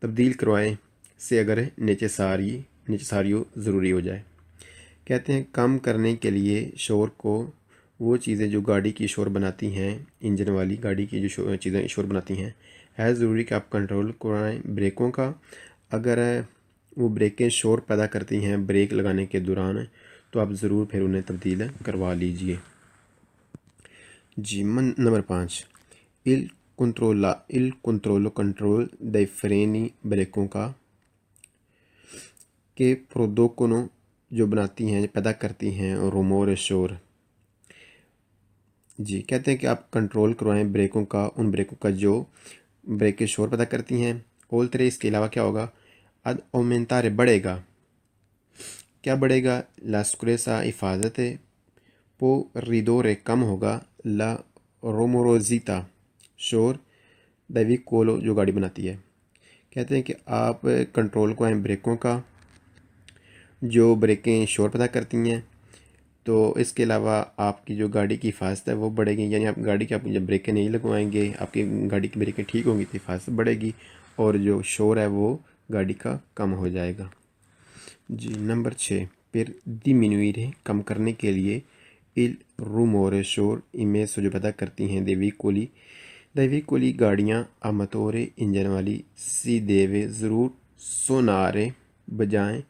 تبدیل کروائیں سے اگر نیچساریو ضروری ہو جائے۔ کہتے ہیں کم کرنے کے لیے شور کو وہ چیزیں جو گاڑی کی شور بناتی ہیں، انجن والی گاڑی کی جو چیزیں شور بناتی ہیں، ہے ضروری کہ آپ کنٹرول کرائیں بریکوں کا، اگر وہ بریکیں شور پیدا کرتی ہیں بریک لگانے کے دوران تو آپ ضرور پھر انہیں تبدیل کروا لیجئے۔ جی number 5، il control dei freni بریکوں کا، کہ پروڈوکونو جو بناتی ہیں پیدا کرتی ہیں رومور شور۔ جی کہتے ہیں کہ آپ کنٹرول کروائیں بریکوں کا، ان بریکوں کا جو بریکیں شور پیدا کرتی ہیں، اولترے اس کے علاوہ کیا ہوگا؟ اد اومنتارے بڑھے گا، کیا بڑھے گا؟ لا سکریسا حفاظت، پو ریدورے کم ہوگا، لا روموروزیتا شور، دیوی کولو جو گاڑی بناتی ہے۔ کہتے ہیں کہ آپ کنٹرول کو آئیں بریکوں کا جو بریکیں شور پیدا کرتی ہیں، تو اس کے علاوہ آپ کی جو گاڑی کی حفاظت ہے وہ بڑھے گی، یعنی آپ گاڑی کی جب بریکیں نہیں لگوائیں گے، آپ کی گاڑی کی بریکیں ٹھیک ہوں گی تو حفاظت بڑھے گی اور جو شور ہے وہ گاڑی کا کم ہو جائے گا۔ جی نمبر 6، پر diminuire کم کرنے کے لیے il rumore شور ایمیسو جو پیدا کرتی ہیں دیویکولی گاڑیاں اماتورے انجن والی سی دیوے ضرور سونارے بجائیں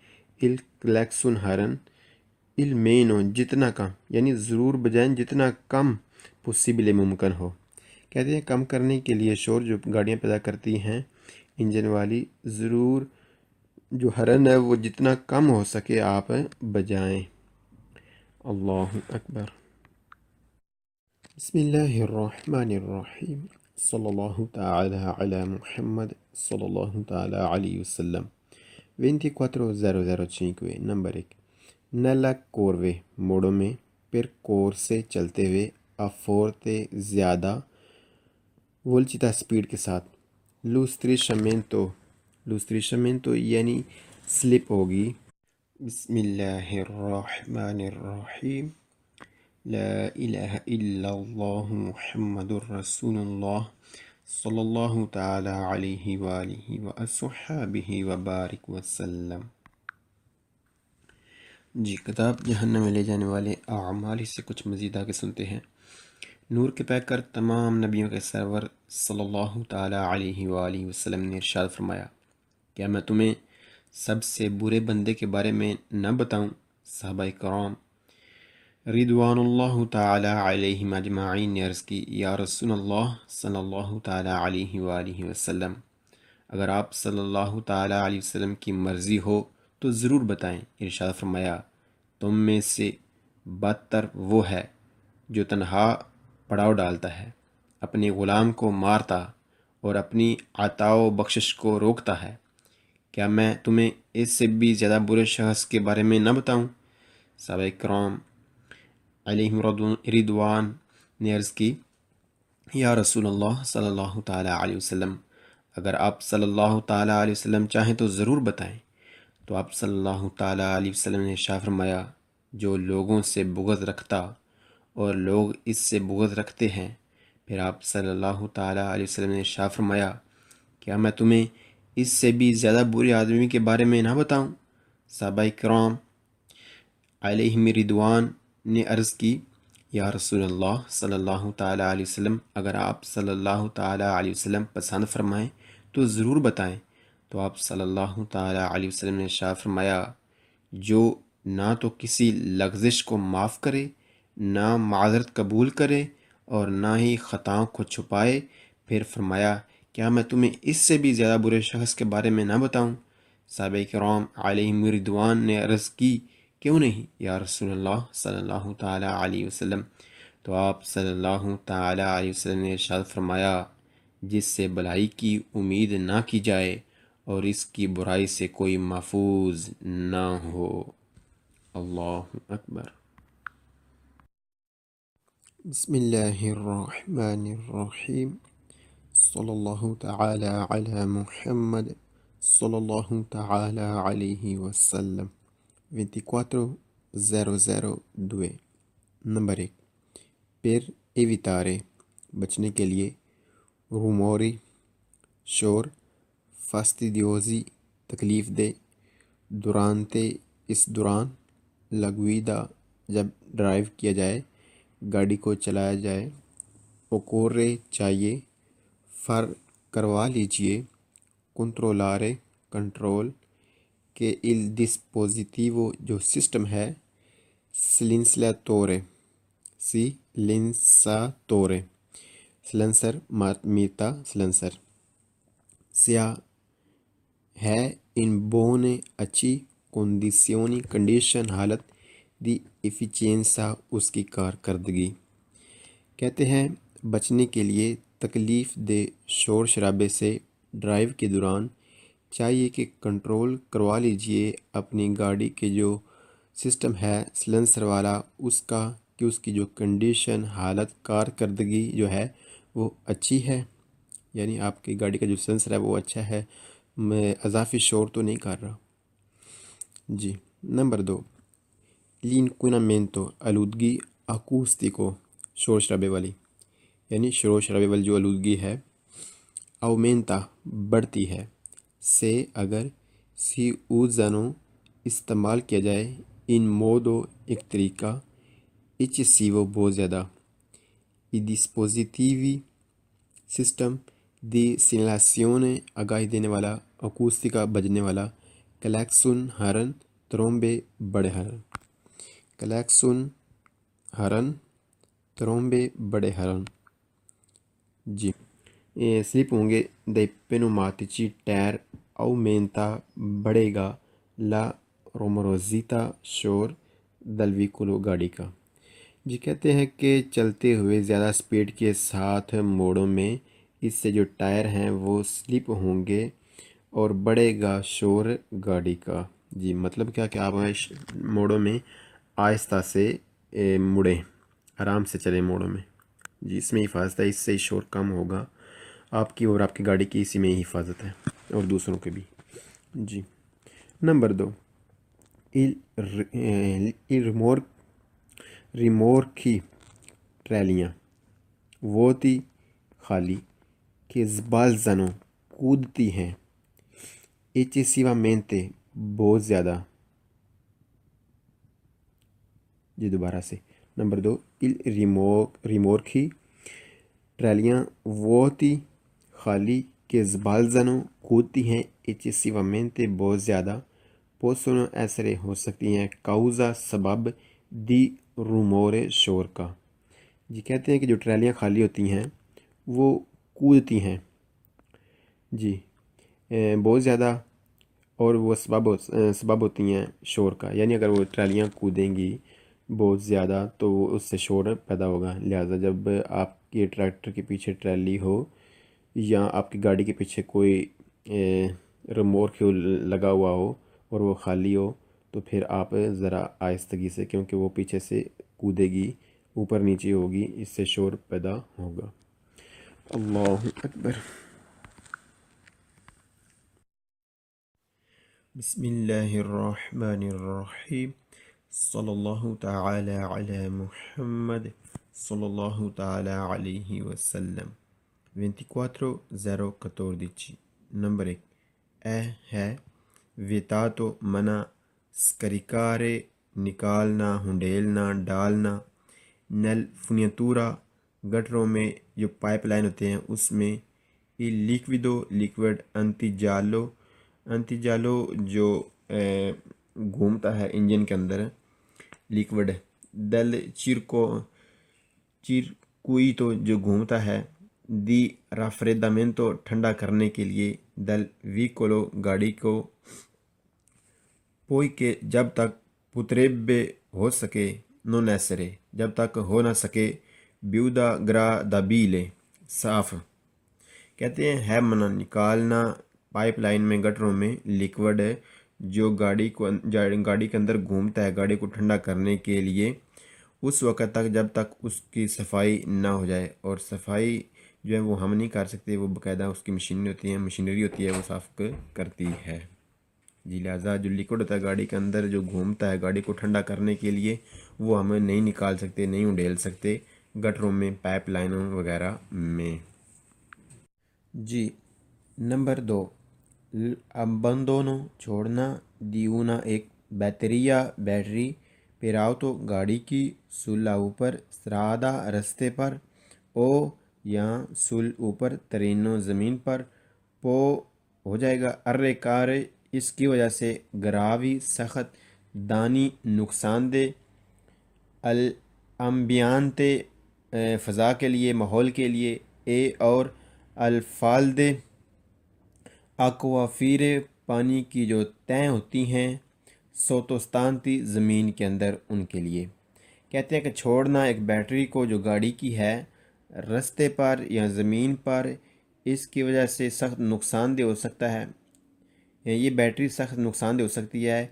il claxon horn il meno جتنا کم، یعنی ضرور بجائیں جتنا کم پوسیبل ممکن ہو۔ کہتے ہیں کم کرنے کے لیے شور جو گاڑیاں پیدا کرتی ہیں انجن والی، ضرور جو ہارن ہے وہ جتنا کم ہو سکے آپ بجائیں۔ اللہ اکبر۔ بسم اللہ الرحمن الرحیم، صلی اللہ تعالی علی محمد صلی اللہ تعالی علیہ وسلم۔ 24,005 نمبر 1، nella curve موڑوں میں، per corse چلتے ہوئے، a forte زیادہ، velocità سپیڈ کے ساتھ، lo strisciamento یعنی سلپ ہوگی۔ بسم اللہ الرحمن الرحیم، لا الہ الا اللہ محمد الرسول اللہ صلی اللہ تعالی علیہ وآلہ وصحبہ وبارک وسلم۔ جی، کتاب جہنم میں لے جانے والے اعمال ہی سے کچھ مزید آگے سنتے ہیں۔ نور کے پیکر تمام نبیوں کے سرور صلی اللہ تعالی علیہ وآلہ وسلم نے ارشاد فرمایا، کیا میں تمہیں سب سے برے بندے کے بارے میں نہ بتاؤں؟ صحابہ کرام رضوان اللہ تعالی علیہم اجمعین نے عرض کی، یا رسول اللہ صلی اللہ تعالی علیہ وآلہ وسلم، اگر آپ صلی اللہ تعالی علیہ وسلم کی مرضی ہو تو ضرور بتائیں۔ ارشاد فرمایا، تم میں سے بدتر وہ ہے جو تنہا پڑاؤ ڈالتا ہے، اپنے غلام کو مارتا اور اپنی عطا و بخشش کو روکتا ہے۔ کیا میں تمہیں اس سے بھی زیادہ برے شخص کے بارے میں نہ بتاؤں؟ صحابہ کرام علیہم رضوان نے عرض کی، یا رسول اللہ صلی اللہ تعالیٰ علیہ وسلم، اگر آپ صلی اللہ تعالیٰ علیہ وسلم چاہیں تو ضرور بتائیں۔ تو آپ صلی اللہ تعالیٰ علیہ وسلم نے ارشاد فرمایا، جو لوگوں سے بغض رکھتا اور لوگ اس سے بغض رکھتے ہیں۔ پھر آپ صلی اللہ تعالیٰ علیہ وسلم نے ارشاد فرمایا، کیا میں تمہیں اس سے بھی زیادہ برے آدمی کے بارے میں نہ بتاؤں؟ صحابہ کرام علیہم رضوان نے عرض کی، یا رسول اللہ صلی اللہ تعالیٰ علیہ وسلم، اگر آپ صلی اللہ تعالیٰ علیہ وسلم پسند فرمائیں تو ضرور بتائیں۔ تو آپ صلی اللہ تعالیٰ علیہ وسلم نے ارشاد فرمایا، جو نہ تو کسی لغزش کو معاف کرے، نہ معذرت قبول کرے اور نہ ہی خطاؤں کو چھپائے۔ پھر فرمایا، کیا میں تمہیں اس سے بھی زیادہ برے شخص کے بارے میں نہ بتاؤں؟ صحابہ کرام علیہم رضوان نے عرض کی، کیوں نہیں یا رسول اللہ صلی اللہ تعالیٰ علیہ وسلم؟ تو آپ صلی اللہ تعالیٰ علیہ وسلم نے ارشاد فرمایا، جس سے بھلائی کی امید نہ کی جائے اور اس کی برائی سے کوئی محفوظ نہ ہو۔ اللہ اکبر۔ بسم اللہ الرحمن الرحیم، صلی اللہ تعالی علی محمد صلی اللہ تعالی علیہ وسلم۔ 24,002 نمبر 1، per evitare بچنے کے لیے، rumori شور، fastidiosi تکلیف دہ، durante اس دوران، la guida جب ڈرائیو کیا جائے، گاڑی کو چلایا جائے، occorre چاہیے، far کروا لیجئے، controllare کنٹرول، کہ il dispositivo جو سسٹم ہے، silenziatore سلنسر میتا سلنسر، sia ہے in buone اچھی، condizioni کنڈیشن حالت، دی efficienza اس کی کارکردگی۔ کہتے ہیں بچنے کے لیے تکلیف دہ شور شرابے سے ڈرائیو کے دوران چاہیے کہ کنٹرول کروا لیجئے اپنی گاڑی کے جو سسٹم ہے سلنسر والا، اس کا کہ اس کی جو کنڈیشن حالت کارکردگی جو ہے وہ اچھی ہے، یعنی آپ کی گاڑی کا جو سلنسر ہے وہ اچھا ہے، میں اضافی شور تو نہیں کر رہا۔ جی، نمبر 2، l'inquinamento آلودگی، acústico شور شرابے والی، یعنی شور شرابے والی جو آلودگی ہے، aumenta بڑھتی ہے، سے اگر si usano استعمال کیا جائے، in modo ایک طریقہ، eccessivo بہت زیادہ، i dispositivi system, di segnalazione آگاہی دینے والا، acustica بجنے والا، klaxon ہارن ترومبے بڑے ہرن. کلیکسون ہرن، ترومبے بڑے ہرن. جی سلپ ہوں گے. dei pneumatici ٹائر aumenta بڑھے گا la rumorosità شور del veicolo گاڑی کا. جی کہتے ہیں کہ چلتے ہوئے زیادہ سپیڈ کے ساتھ موڑوں میں اس سے جو ٹائر ہیں وہ سلپ ہوں گے اور بڑھے گا شور گاڑی کا. جی مطلب کیا کہ آپ موڑوں میں آہستہ سے مڑیں، آرام سے چلیں موڑوں میں. جی اس میں حفاظت ہے، اس سے شور کم ہوگا آپ کی اور آپ کی گاڑی کی، اسی میں ہی حفاظت ہے اور دوسروں کے بھی. جی نمبر 2، rimorchi ٹرالیاں vuoti خالی che sbalzano کودتی ہیں eccessivamente بہت زیادہ. جی دوبارہ سے نمبر 2، rimorchi ٹرالیاں vuoti خالی che sbalzano کودتی ہیں eccessivamente بہت زیادہ possono essere ہو سکتی ہیں causa سبب di rumore شور کا. جی کہتے ہیں کہ جو ٹرالیاں خالی ہوتی ہیں وہ کودتی ہیں جی بہت زیادہ، اور وہ سبب ہوتی ہیں شور کا. یعنی اگر وہ ٹرالیاں کودیں گی بہت زیادہ تو اس سے شور پیدا ہوگا. لہٰذا جب آپ کے ٹریکٹر کے پیچھے ٹرالی ہو یا آپ کی گاڑی کے پیچھے کوئی ریمورک لگا ہوا ہو اور وہ خالی ہو تو پھر آپ ذرا آہستگی سے، کیونکہ وہ پیچھے سے کودے گی، اوپر نیچے ہوگی، اس سے شور پیدا ہوگا. اللہ اکبر. بسم اللہ الرحمن الرحیم. صلی اللہ تعالی علی محمد صلی اللہ تعالی علیہ وسلم. 24/014. نمبر 1، ہے vietato منع scaricare نکالنا، ہنڈیلنا، ڈالنا nel fognatura گٹروں میں جو پائپ لائن ہوتے ہیں اس میں il liquido liquid antigiallo جو گھومتا ہے انجن کے اندر لیکوڈ del circuito جو گھومتا ہے di raffreddamento ٹھنڈا کرنے کے لیے del veicolo گاڑی کو پوئی کے جب تک potrebbe ہو سکے non essere جب تک ہو نہ سکے biodegradabile صاف. کہتے ہیں ہے منع نکالنا پائپ لائن میں گٹروں میں لیکوڈ جو گاڑی کے اندر گھومتا ہے گاڑی کو ٹھنڈا کرنے کے لیے اس وقت تک جب تک اس کی صفائی نہ ہو جائے. اور صفائی جو ہے وہ ہم نہیں کر سکتے، وہ باقاعدہ اس کی مشینری ہوتی ہے وہ صاف کرتی ہے. جی لہٰذا جو لیکوڈ ہوتا ہے گاڑی کے اندر جو گھومتا ہے گاڑی کو ٹھنڈا کرنے کے لیے وہ ہم نہیں نکال سکتے، نہیں انڈیل سکتے گٹروں میں، پائپ لائنوں وغیرہ میں. جی نمبر 2، abbandono چھوڑنا di una ایک بیٹری perauto گاڑی کی sulla اوپر strada رستے پر او یا sul اوپر terreno زمین پر po ہو جائے گا arrecare اس کی وجہ سے گراوی سخت دانی نقصان دہ الامبیانتے فضا کے لیے، ماحول کے لیے، اے اور الفالدے اکوافیرے پانی کی جو تہیں ہوتی ہیں، سوتوستانتی زمین کے اندر ان کے لیے. کہتے ہیں کہ چھوڑنا ایک بیٹری کو جو گاڑی کی ہے رستے پر یا زمین پر، اس کی وجہ سے سخت نقصان دہ ہو سکتا ہے. یہ بیٹری سخت نقصان دہ ہو سکتی ہے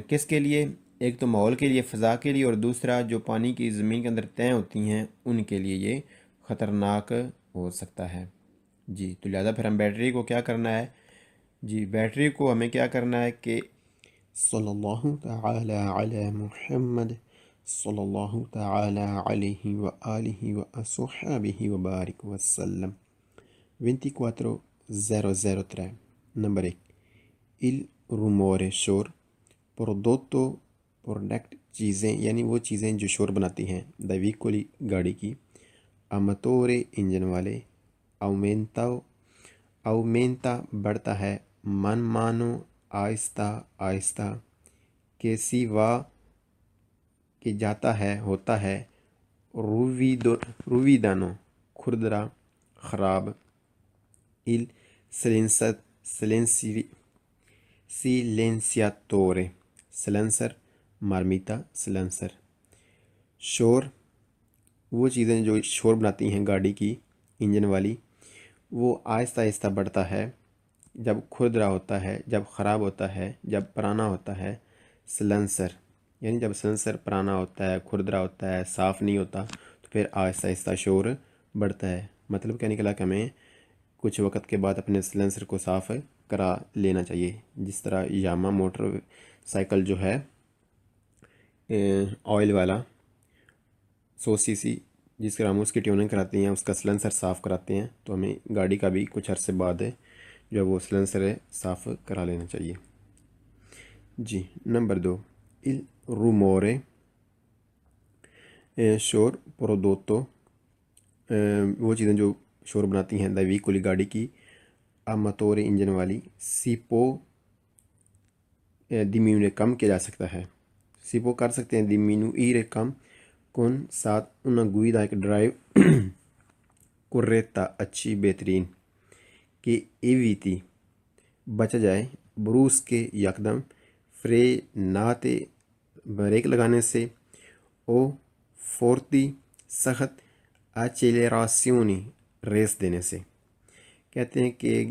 کس کے لیے؟ ایک تو ماحول کے لیے، فضا کے لیے، اور دوسرا جو پانی کی زمین کے اندر تہیں ہوتی ہیں ان کے لیے یہ خطرناک ہو سکتا ہے. جی تو لہٰذا پھر ہم بیٹری کو کیا کرنا ہے؟ جی بیٹری کو ہمیں کیا کرنا ہے کہ صلی اللہ تعالی علی محمد صلی اللہ تعالی علیہ وآلہ وصحبہ وبارک وسلم. 24/003. نمبر 1، il rumore شور پروڈکٹ چیزیں یعنی وہ چیزیں جو شور بناتی ہیں دا ویکولی گاڑی کی اماتورے انجن والے aumenta بڑھتا ہے من مانو آہستہ آہستہ کے سوا کہ جاتا ہے ہوتا ہے رویدانو کھردرا خراب il silenziatore سلنسر مارمیتا سلنسر شور وہ چیزیں جو شور بناتی ہیں گاڑی کی انجن والی وہ آہستہ آہستہ بڑھتا ہے جب کھردرا ہوتا ہے، جب خراب ہوتا ہے، جب پرانا ہوتا ہے سلنسر، یعنی جب سلنسر پرانا ہوتا ہے، کھردرا ہوتا ہے، صاف نہیں ہوتا تو پھر آہستہ آہستہ شور بڑھتا ہے۔ مطلب کیا نکلا کہ ہمیں کچھ وقت کے بعد اپنے سلنسر کو صاف کرا لینا چاہیے، جس طرح یاما موٹر سائیکل جو ہے آئل والا 100 cc جس طرح ہم اس کی ٹیوننگ کراتے ہیں، اس کا سلنسر صاف کراتے ہیں، تو ہمیں گاڑی کا بھی کچھ عرصے بعد جو ہے وہ سلنسر صاف کرا لینا چاہیے۔ جی نمبر 2 il rumore شور پرودوتو وہ چیزیں جو شور بناتی ہیں ویکولی گاڑی کی ماتور انجن والی سیپو دیمینو کم کیا جا سکتا ہے، سیپو کر سکتے ہیں دیمینو ایرے کم کون ساتھ una guida ایک ڈرائیو corretta اچھی بہترین کہ ایویتی بچا جائے بروس کے یکدم فریناتے بریک لگانے سے او فورتی سخت ایچیلراسیونی ریس دینے سے۔ کہتے ہیں کہ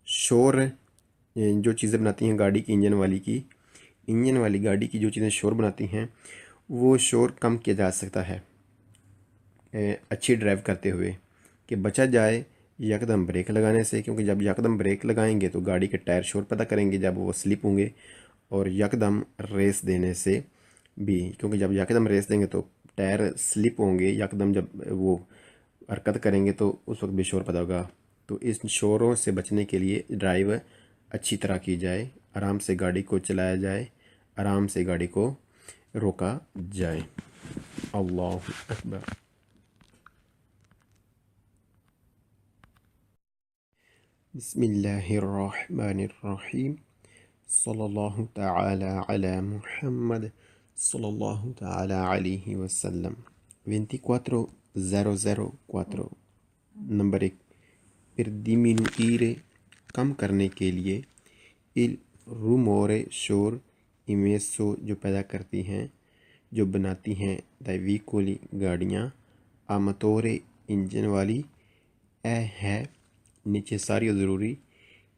شور جو چیزیں بناتی ہیں گاڑی کی انجن والی گاڑی کی جو چیزیں شور بناتی ہیں وہ شور کم کیا جا سکتا ہے اچھی ڈرائیو کرتے ہوئے، کہ بچا جائے یکدم بریک لگانے سے، کیونکہ جب یکدم بریک لگائیں گے تو گاڑی کے ٹائر شور پیدا کریں گے جب وہ سلپ ہوں گے، اور یکدم ریس دینے سے بھی، کیونکہ جب یکدم ریس دیں گے تو ٹائر سلپ ہوں گے، یکدم جب وہ حرکت کریں گے تو اس وقت بھی شور پیدا ہوگا۔ تو اس شوروں سے بچنے کے لیے ڈرائیو اچھی طرح کی جائے، آرام سے گاڑی کو چلایا جائے، آرام سے گاڑی کو روکا جائے۔ اللہ اکبر۔ بسم اللہ الرحمن الرحیم، صلی اللہ تعالی علی محمد صلی اللہ تعالی علیہ وسلم۔ 24004 نمبر 1 پر diminuire کم کرنے کے لیے il rumore شور emesso جو پیدا کرتی ہیں، جو بناتی ہیں dai veicoli گاڑیاں a motore انجن والی ہے necessario ضروری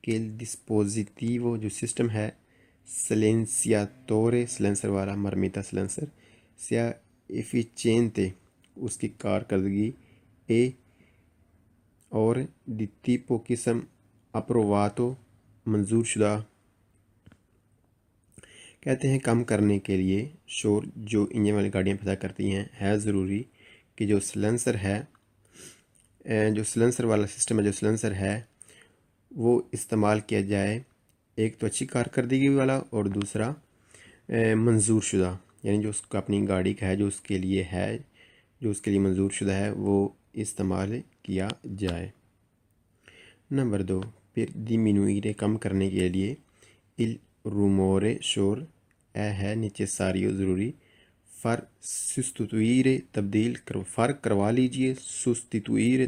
کہ il dispositivo جو سسٹم ہے silenziatore سلنسر والا مرمیتا سلنسر sia efficiente اس کی کارکردگی اور di tipo قسم approvato منظور شدہ۔ کہتے ہیں کم کرنے کے لیے شور جو انجن والی گاڑیاں پیدا کرتی ہیں ہے ضروری کہ جو سلنسر ہے، جو سلنسر والا سسٹم ہے، جو سلنسر ہے وہ استعمال کیا جائے، ایک تو اچھی کارکردگی والا اور دوسرا منظور شدہ، یعنی جو اس کا اپنی گاڑی کا ہے، جو اس کے لیے ہے، جو اس کے لیے منظور شدہ ہے وہ استعمال کیا جائے۔ نمبر 2 پھر diminuire کم کرنے کے لیے il rumore شور ہے necessario ضروری far sostituire تبدیل فرق کروا لیجئے sostituire۔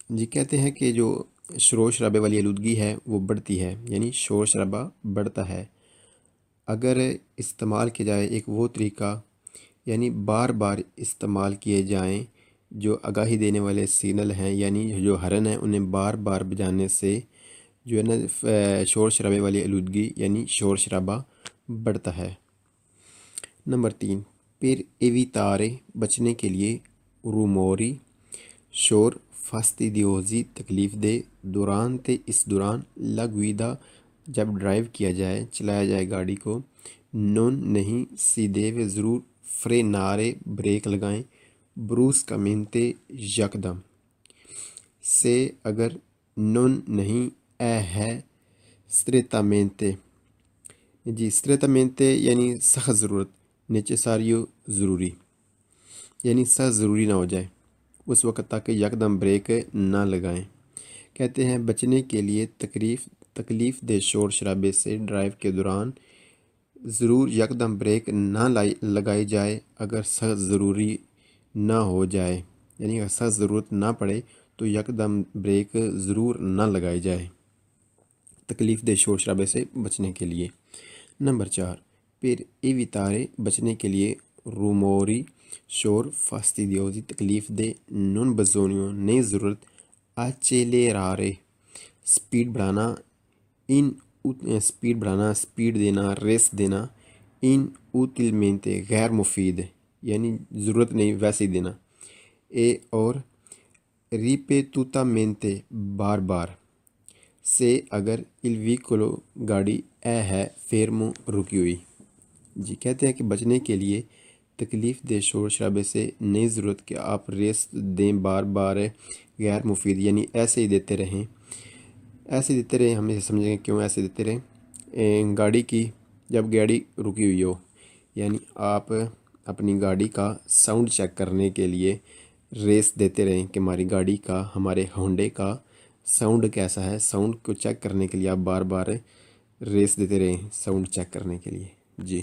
جی کہتے ہیں کہ جو شور شرابے والی آلودگی ہے وہ بڑھتی ہے، یعنی شور شرابہ بڑھتا ہے اگر استعمال کیا جائے ایک وہ طریقہ، یعنی بار بار استعمال کیے جائیں جو آگاہی دینے والے سگنل ہیں، یعنی جو ہارن ہیں انہیں بار بار بجانے سے جو ہے نا شور شرابے والی آلودگی یعنی شور شرابہ بڑھتا ہے۔ نمبر 3 پھر ایویتارے بچنے کے لیے روموری شور فاستیدیوزی تکلیف دہ دوران اس دوران لا گویدا جب ڈرائیو کیا جائے، چلایا جائے گاڑی کو، نون نہیں سیدھے ضرور فرینارے بریک لگائیں، بروس کا مینتے یکدم سے اگر نون نہیں ہے استریتامنتے، جی استریتامنتے یعنی سخت ضرورت، نیچیساریو ضروری، یعنی سخت ضروری نہ ہو جائے اس وقت تک یکدم بریک نہ لگائیں۔ کہتے ہیں بچنے کے لیے تکلیف دہ شور شرابے سے ڈرائیو کے دوران ضرور یکدم بریک نہ لگائی جائے اگر سخت ضروری نہ ہو جائے، یعنی اگر سخت ضرورت نہ پڑے تو یکدم بریک ضرور نہ لگائی جائے تکلیف دہ شور شرابے سے بچنے کے لیے۔ نمبر 4، per evitare بچنے کے لیے rumori شور fastidiosi تکلیف دہ non bisogno نہیں ضرورت accelerare سپیڈ بڑھانا سپیڈ دینا، ریس دینا inutilmente غیر مفید یعنی ضرورت نہیں ویسے ہی دینا اور ripetutamente بار بار سے اگر il veicolo گاڑی ہے fermo رکی ہوئی۔ جی کہتے ہیں کہ بچنے کے لیے تکلیف دہ شور شرابے سے نہیں ضرورت کہ آپ ریس دیں بار بار غیر مفید، یعنی ایسے ہی دیتے رہیں ہم یہ سمجھیں گے کیوں ایسے دیتے رہیں۔ گاڑی کی جب گاڑی رکی ہوئی ہو، یعنی آپ اپنی گاڑی کا ساؤنڈ چیک کرنے کے لیے ریس دیتے رہیں کہ ہماری گاڑی کا، ہمارے ہونڈے کا ساؤنڈ کیسا ہے، ساؤنڈ کو چیک کرنے کے لیے آپ بار بار ریس دیتے رہیں ساؤنڈ چیک کرنے کے لیے۔ جی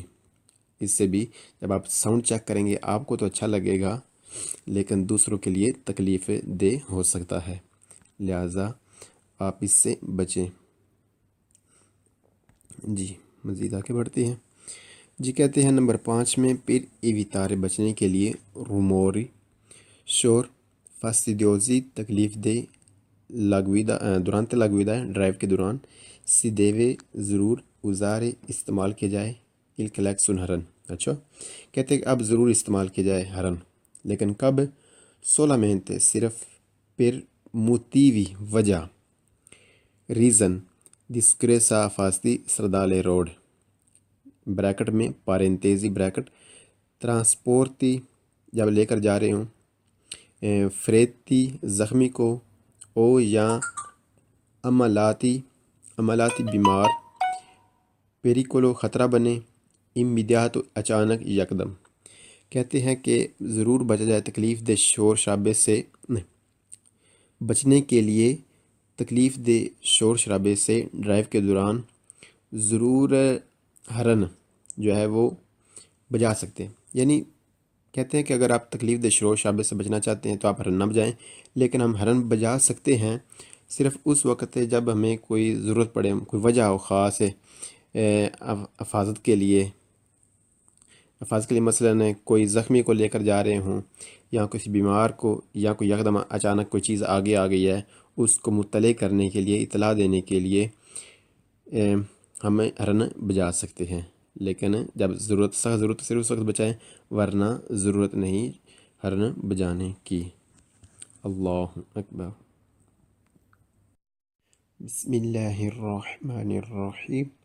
اس سے بھی جب آپ ساؤنڈ چیک کریں گے آپ کو تو اچھا لگے گا لیکن دوسروں کے لیے تکلیف دہ ہو سکتا ہے، لہٰذا آپ اس سے بچیں۔ جی مزید آگے بڑھتے ہیں۔ جی کہتے ہیں نمبر 5 میں per evitare بچنے کے لیے rumori شور fastidiosi تکلیف دہ durante la guida ڈرائیو کے دوران si deve ضرور usare استعمال کیا جائے il clacson ہرن۔ اچھا کہتے ہیں کہ اب ضرور استعمال کیا جائے ہرن، لیکن کب؟ solamente صرف per motivi وجہ reason di sicurezza fasti stradale road bracket میں پارنتیزی بریکٹ ٹرانسپورتی جب لے کر جا رہے ہوں، فریتی زخمی کو، او یا عملاتی بیمار، پیریکولو خطرہ بنے، امیڈیاتو اچانک یکدم۔ کہتے ہیں کہ ضرور بچا جائے تکلیف دہ شور شرابے سے بچنے کے لیے تکلیف دہ شور شرابے سے ڈرائیو کے دوران ضرور ہرن جو ہے وہ بجا سکتے ہیں، یعنی کہتے ہیں کہ اگر آپ تکلیف دہ شور شرابے سے بچنا چاہتے ہیں تو آپ ہرن نہ بجائیں، لیکن ہم ہرن بجا سکتے ہیں صرف اس وقت جب ہمیں کوئی ضرورت پڑے، کوئی وجہ ہو خاص ہے حفاظت کے لیے مثلاً کوئی زخمی کو لے کر جا رہے ہوں یا کسی بیمار کو، یا کوئی یکدم اچانک کوئی چیز آگے آ گئی ہے اس کو مطلع کرنے کے لیے، اطلاع دینے کے لیے ہمیں ہرن بجا سکتے ہیں، لیکن جب سخت ضرورت صرف اس وقت بچائیں ورنہ ضرورت نہیں ہرن بجانے کی۔ اللہ اکبر۔ بسم اللہ الرحمن الرحیم۔